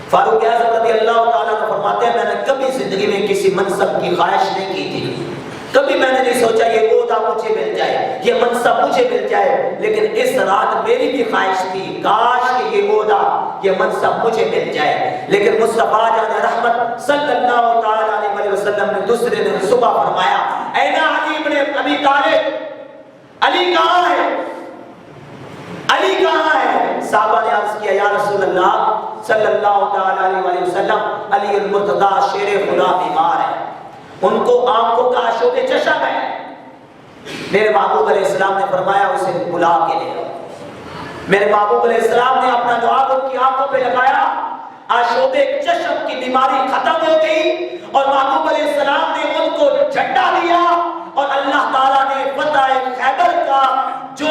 فاروق اعظم رضی اللہ تعالیٰ عنہ فرماتے ہیں میں نے کبھی زندگی میں کسی منصب کی خواہش نہیں کی تھی، کبھی میں نے نہیں سوچا یہ عہدہ مجھے مل جائے، یہ منصب مجھے مل جائے، لیکن اس رات میری بھی خواہش تھی کاش کہ یہ عہدہ یہ منصب مجھے مل جائے، لیکن مصطفیٰ جان رحمت صلی اللہ تعالیٰ علیہ وسلم نے دوسرے دن صبح فرمایا اے علی ابن ابی طالب، علی کہاں ہے؟ علی کہاں ہے؟ صحابہ نے عرض کیا یا رسول اللہ صلی اللہ تعالیٰ علیہ وسلم علی المرتضیٰ شیر خدا بیمار ہے، ان کو آنکھوں کا آشوب چشم ہے۔ میرے محبوب علیہ السلام نے فرمایا اسے بلا کے لے آؤ۔ میرے محبوب علیہ السلام نے اپنا دعا ان کی آنکھوں پہ لگایا، آشوب چشم کی بیماری ختم ہو گئی اور محبوب علیہ السلام نے ان کو جھنڈا دیا اور اللہ تعالیٰ نے فتح خیبر کا جو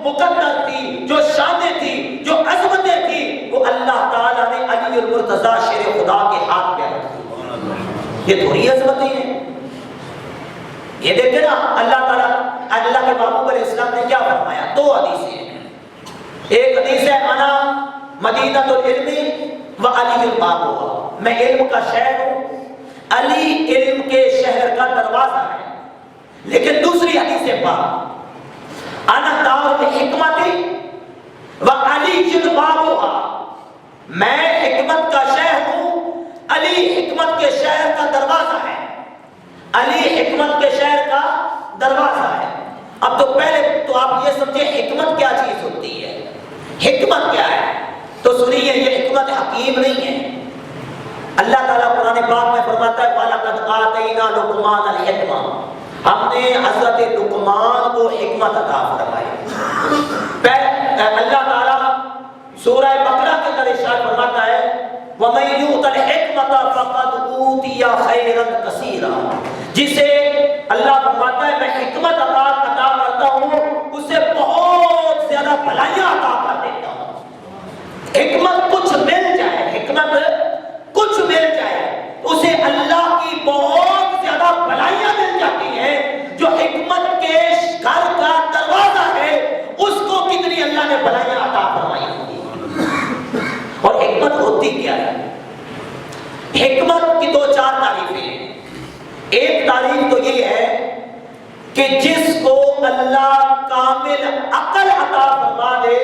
مقدر تھی، جو شانیں تھی، جو عظمتیں تھی، وہ اللہ تعالیٰ نے علی المرتضیٰ شیر خدا کے ہاتھ پہ رکھ دی۔ یہ تھوڑی عظمتیں ہیں، یہ دیکھیں نا اللہ تعالیٰ اللہ کے محبوب علیہ السلام نے کیا فرمایا؟ دو حدیثیں ہیں، ایک حدیث ہے انا مدینہ العلم و علی الباب، میں علم کا شہر ہوں، علی علم کے شہر کا دروازہ ہے، لیکن دوسری حدیث پاک انا دار الحکمت و علی الباب، میں حکمت کا شہر ہوں، علی حکمت کے شہر کا دروازہ ہے، علی حکمت کے شہر کا دروازہ ہے۔ اب تو پہلے تو آپ یہ سمجھے حکمت کیا چیز ہوتی ہے، حکمت کیا ہے؟ تو سنیے یہ حکمت حکیم نہیں ہے۔ اللہ تعالیٰ قرآن پاک میں فرماتا ہے وَلَقَدْ آتَيْنَا لُقْمَانَ الْحِكْمَةَ، ہم نے حضرت لقمان کو حکمت عطا فرمائی۔ اللہ تعالیٰ سورہ بقرہ کے اندر ارشاد فرماتا ہے وَمَن يُؤْتَ الْحِكْمَةَ فَقَدْ أُوتِيَ خَيْرًا كَثِيرًا، جسے اللہ فرماتا ہے میں حکمت عطا کرتا ہوں اسے بہت زیادہ بھلائیاں عطا کر دیتا ہوں۔ حکمت کچھ مل جائے، حکمت کچھ مل جائے اسے اللہ کی بہت زیادہ بھلائیاں مل جاتی ہیں۔ جو حکمت کے گھر کا دروازہ ہے اس کو کتنی اللہ نے بھلائیاں عطا فرمائی ہوتی۔ اور حکمت ہوتی کیا ہے؟ حکمت کی دو چار تعریفیں ہیں۔ ایک تعریف تو یہ ہے کہ جس کو اللہ کامل عقل عطا فرما دے،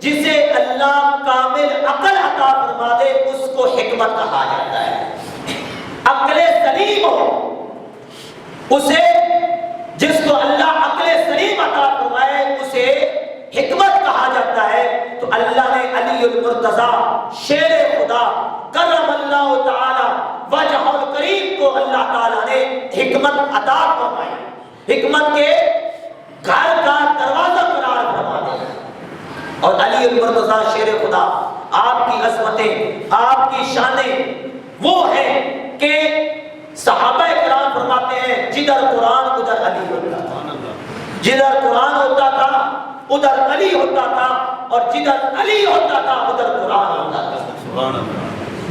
جسے اللہ کامل عقل عطا فرما دے اس کو حکمت کہا جاتا ہے۔ عقل سلیم ہو اسے، جس کو اللہ عقل سلیم عطا فرمائے اسے حکمت کہا جاتا ہے تو اللہ نے علی المرتضی شیر خدا کرم اللہ تعالی وجہ الکریم کو اللہ تعالیٰ نے حکمت عطا فرمائی، حکمت کے گھر کا دروازہ قرار فرما دیا۔ اور علی المرتضی شیر خدا، آپ کی عظمتیں، آپ کی شانیں وہ ہیں کہ صحابہ کرام فرماتے ہیں جدھر قرآن ادھر علی ہوتا تھا، جدھر قرآن ہوتا تھا ادھر علی ہوتا تھا، اور جدھر علی ہوتا تھا ادھر قرآن ہوتا تھا۔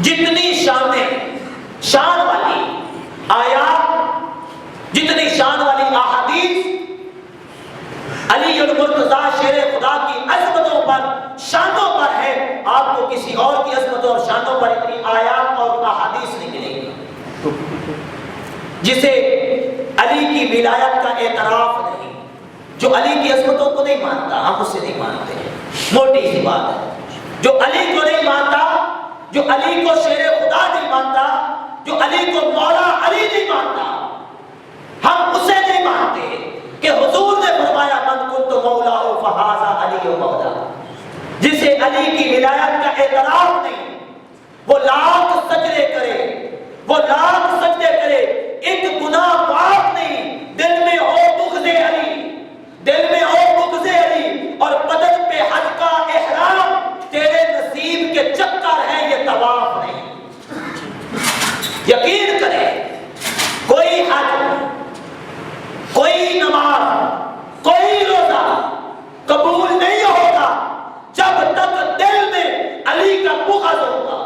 جتنی شان والی آیات، جتنی شان والی احادیث علی المرتضی شیر خدا کی عظمتوں پر، شانوں پر ہے، آپ کو کسی اور کی عظمتوں اور شانوں پر اتنی آیات اور احادیث نہیں ملے گی۔ جسے علی کی ولایت کا اعتراف نہیں، جو علی کی عظمتوں کو نہیں مانتا، ہم اسے نہیں مانتے، موٹی سی بات ہے۔ جو علی کو نہیں مانتا، جو علی کو شیر خدا نہیں مانتا، جو علی کو مولا علی نہیں مانتا، ہم اسے نہیں مانتے کہ حضور نے فرمایا من کنت مولا فہذا علی مولا۔ جسے علی کی ولایت کا اعتراف نہیں، وہ لاکھ سجدے کرے، وہ لاکھ سجدے کرے، ایک گناہ پاک نہیں، دل میں ہو بغض علی، دل میں ہو بغض علی، اور بدن پہ حج کا احرام تیرے نصیب کے چکر ہے، یہ طواف نہیں۔ یقین کرے کوئی حج، کوئی نماز، کوئی روزہ قبول نہیں ہوگا جب تک دل میں علی کا بغض ہوگا۔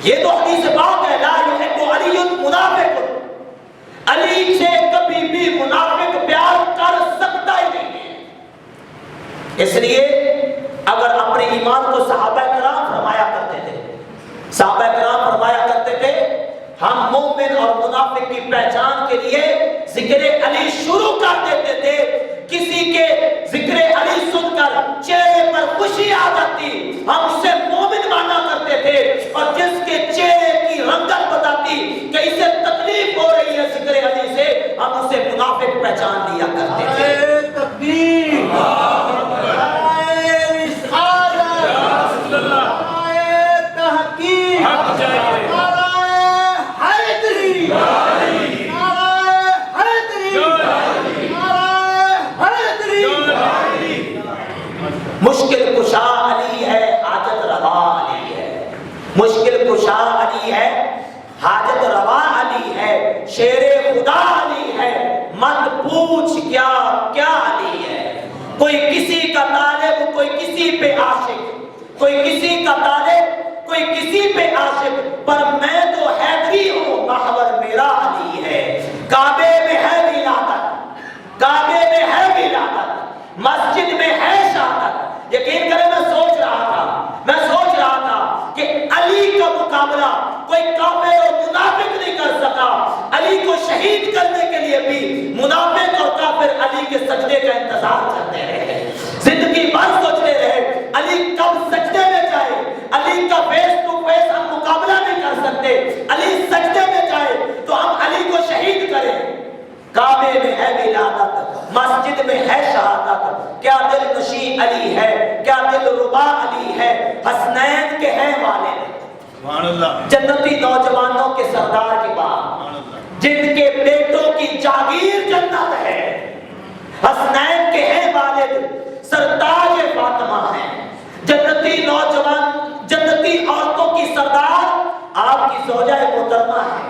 یہ تو حدیث پاک ہے، لا یحب علی منافق، علی سے کبھی بھی منافق پیار کر سکتا ہی نہیں ہے۔ اس لیے اگر اپنے ایمان کو صحابہ کرام فرمایا کرتے تھے، صحابہ کرام فرمایا کرتے تھے ہم مومن اور منافق کی پہچان کے لیے ذکر علی شروع کر دیتے تھے۔ کسی کے ذکر علی سن کر چہرے پر خوشی آ جاتی، ہم اسے مومن مانا کرتے تھے، اور جس کے چہرے کی رنگت بتاتی کہ اسے تکلیف ہو رہی ہے ذکر علی سے، ہم اسے منافق پہچان لیا کرتے تھے۔ تکبیر، مشکل کشا علی ہے، حاجت روا علی ہے، مشکل کشا علی ہے، حاجت روا علی ہے، شیر خدا علی ہے، مت پوچھ کیا کیا علی ہے۔ کوئی کسی کا طالب، کوئی کسی پہ عاشق، کوئی کسی کا طالب، کوئی کسی پہ عاشق، پر میں تو حیدری ہوں، محور میرا علی ہے۔ کعبے میں ہے ولادت، کعبے میں ہے ولادت، مسجد میں ہے شہادت۔ یقین کریں میں سوچ رہا تھا کہ علی کا مقابلہ کوئی کافر اور منافق نہیں کر سکا۔ علی کو شہید کرنے کے لیے بھی منافق اور کافر علی کے سجدے کا انتظار کرتے رہے، زندگی بھر سوچتے رہے علی کب سجدے میں جائے۔ علی کا فیس ٹو فیس ہم مقابلہ نہیں کر سکتے، علی سجدے میں جائے تو ہم علی کو شہید کریں۔ کعبے میں ہے ولادت، مسجد میں ہے شہادت، کیا دل نشیں علی ہے، کیا دل ربا علی ہے، حسنین کے ہیں والد، جنتی نوجوانوں کے سردار کی بات، جن کے بیٹوں کی جاگیر جنت ہے، حسنین کے ہیں والد، سرتاج فاطمہ ہیں، جنتی نوجوان، جنتی عورتوں کی سردار آپ کی زوجہ محترمہ ہے،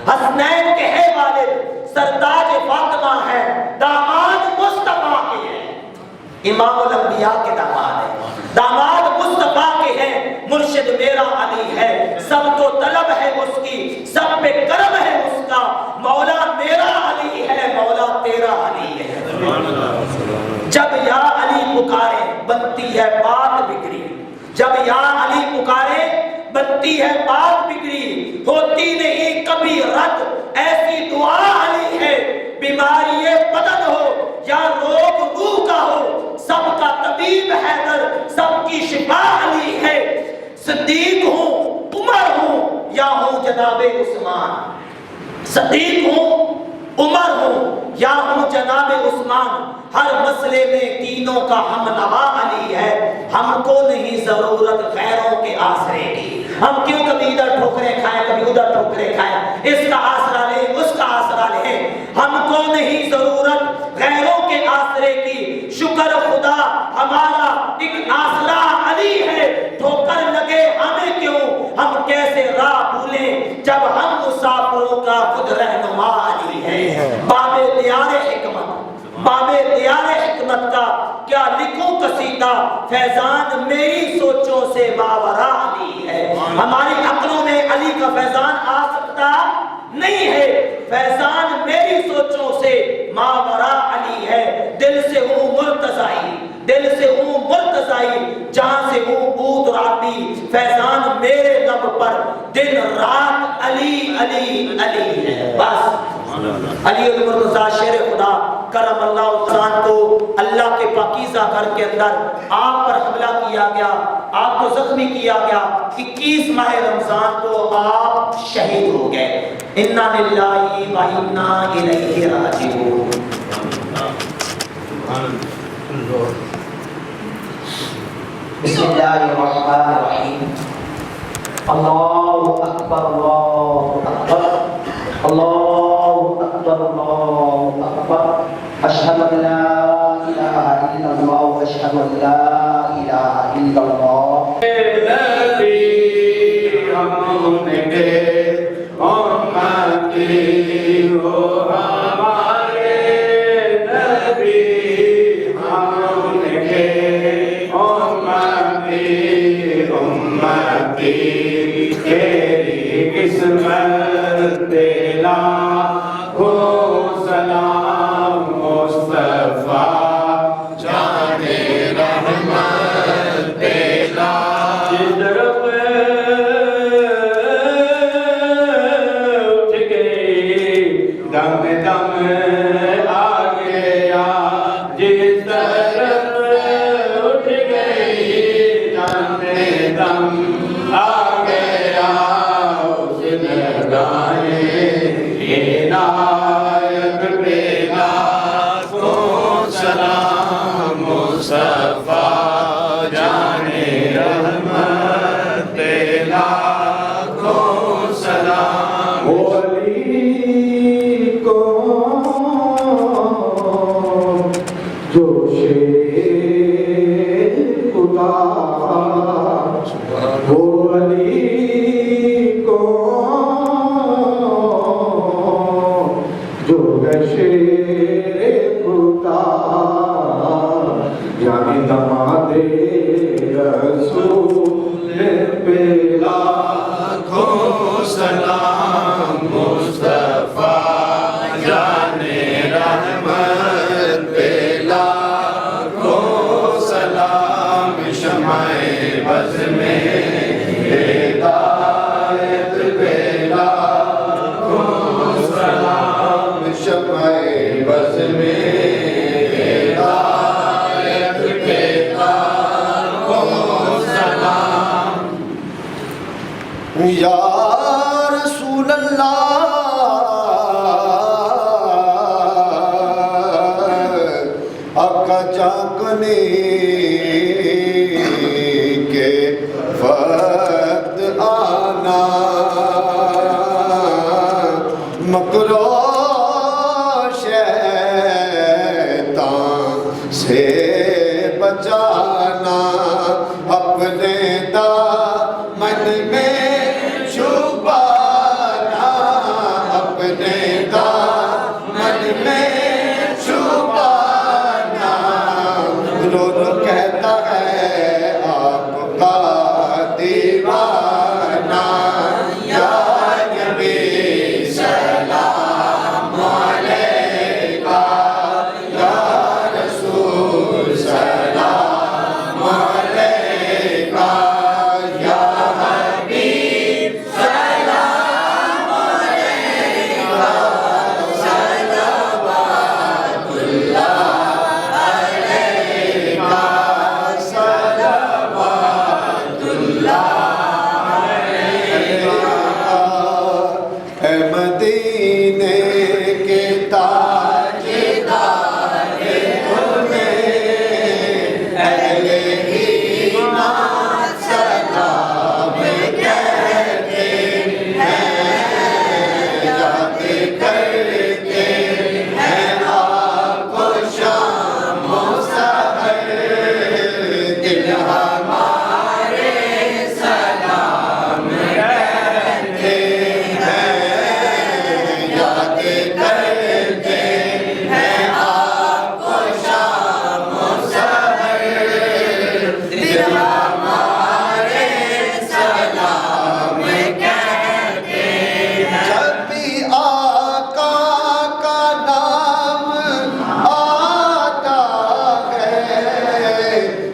حسنین کے ہیں والد، سرتاج فاطمہ ہے، داماد مصطفیٰ کے ہیں، امام الانبیاء کے داماد ہیں، داماد مصطفیٰ کے ہیں، مرشد میرا علی ہے، سب کو طلب ہے اس کی، سب پہ کرم ہے اس کا، مولا میرا علی ہے، مولا تیرا علی ہے۔ جب یا علی پکارے بنتی ہے بات بگڑی، جب یا علی پکارے بنتی ہے بات بگڑی، ہوتی نہیں کبھی رد ایسی دعا علی ہے، بیماری بدن ہو یا روگ روح کا ہو، سب کا طبیب حیدر، سب کی شفا علی ہے۔ صدیق ہوں، عمر ہوں یا ہوں جناب عثمان، صدیق ہوں، عمر ہوں یا ہوں جناب عثمان، ہر مسئلے میں تینوں کا ہم نوا علی ہے، ہم کو نہیں ضرورت غیروں کے آسرے کی، ہم کیوں کبھی ادھر ٹھوکریں کھائیں کبھی ادھر ٹھوکریں کھائیں، اس کا آسرا لیں اس کا آسرا لیں، ہم کو نہیں ضرورت غیروں کے آسرے کی، شکر خدا ہمارا ایک آسرا علی ہے، ٹھوکر لگے ہمیں کیوں، ہم کیسے راہ بھولیں جب ہم مسافروں کا خود رہنما علی ہے۔ باب دیار حکمت، باب دیار حکمت کا کیا لکھوں قصیدہ، فیضان میری سوچوں سے ماورا علی ہے۔ ہماری عقلوں میں علی کا فیضان آ سکتا نہیں ہے، فیضان میری سوچوں سے ماورا علی ہے، دل سے ہوں مرتضائی، دل سے ہوں مرتضائی، جہاں سے ہوں بود راتی، فیضان میرے لب پر دن رات علی علی علی ہے۔ بس علی المرتضیٰ شیر خدا کرم اللہ تعالیٰ کو اللہ کے پاکیزہ گھر کے اندر آپ پر حملہ کیا گیا، آپ کو زخمی کیا گیا، 21 ماہ رمضان کو آپ شہید ہو گئے۔ انا للہ و انا الیہ راجعون۔ بسم اللہ الرحمن الرحیم۔ اللہ اکبر اللہ اکبر اللہ اکبر اللہ اکبر، اشہد ان لا الہ الا اللہ و اشہد ان لا الہ الا اللہ۔ نبی ہم نے امتی ہو ہمارے نبی، ہم نے امتی امتی تیری قسمت دلا ہو سلام مصطفیٰ جانے رحمت دلا، جدرب اٹھ گئی دم دم آ گیا، جس طرف اٹھ گئی دم دم آ گیا، اس لگائے عنایت بیلا کو سلام مصطفیٰ جانے رحمت بیلا کو سلام، ولی کو جو شیر خدا، ولی کو جو شیر خدا، یعنی دماد رسول پہ لاکھوں سلام مصطفیٰ جانے رحمت پہ لاکھوں سلام، شمع بز میں ہدایت پہ لاکھوں سلام، شمع بز میں ہدایت پہ لاکھوں سلام۔ یا رسول اللہ آقا جاگنے کے وقت آنا، مکرو شیطان سے بچانا، اپنے دامن میں چھپانا، اپنے دامن میں چھپانا، رو رو کہتا ہے آپ کا دیوانہ، یا نبی سلام علیکہ، یا رسول سلام علیکہ،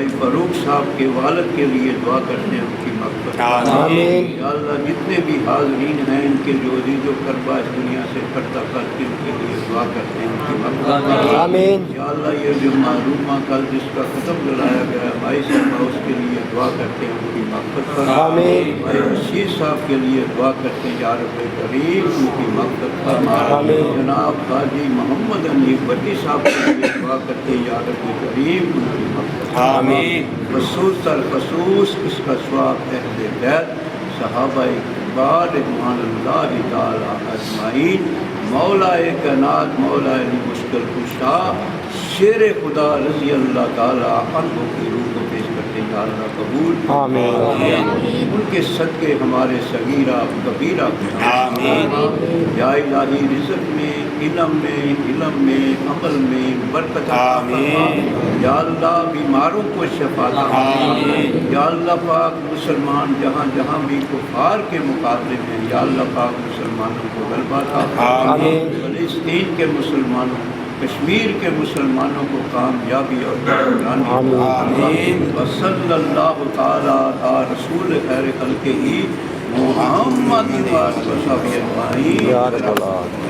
بھائی فاروق صاحب کے والد کے لیے دعا کرتے ہیں ان کی مغفرت آمین یا اللہ جتنے بھی حاضرین ہیں ان کے جو عزیز و قربا اس دنیا سے پردہ کر کے ان کے لیے دعا کرتے ہیں ان کی مغفرت آمین یا اللہ یہ جو معلومہ کل جس کا ختم جلایا گیا ہے بھائی صاحب اس کے لیے دعا کرتے ہیں ان کی مغفرت فرما آمین بھائی رشید صاحب کے لیے دعا کرتے ہیں یا رب کریم ان کی مغفرت فرما آمین جناب قاضی محمد انیف بٹی صاحب کے لیے دعا کرتے ہیں یا رب کریم ان کی مغفرت آمین خصوص خصوص اس کا ثواب اہل بیت صحابہ اکبار رضوان اللہ تعالی اجمعین مولا کائنات مولا مشکل کشا شیر خدا رضی اللہ تعالی عنہ کی روح کو پیش کرتے ہیں یا اللہ قبول آمین ان کے صدقے ہمارے صغیرہ کبیرہ آمین یا الہی رزق میں علم میں عمل میں برکت عطا فرما یا اللہ بیماروں کو شفا عطا فرما یا اللہ پاک مسلمان جہاں جہاں بھی کفار کے مقابلے میں یا اللہ پاک مسلمانوں کو غلبہ عطا فرما فلسطین کے مسلمانوں کشمیر کے مسلمانوں کو کامیابی اور آمین وصلی اللہ تعالی علی رسول خیر خلقہ محمد و آلہ و صحبہ اجمعین.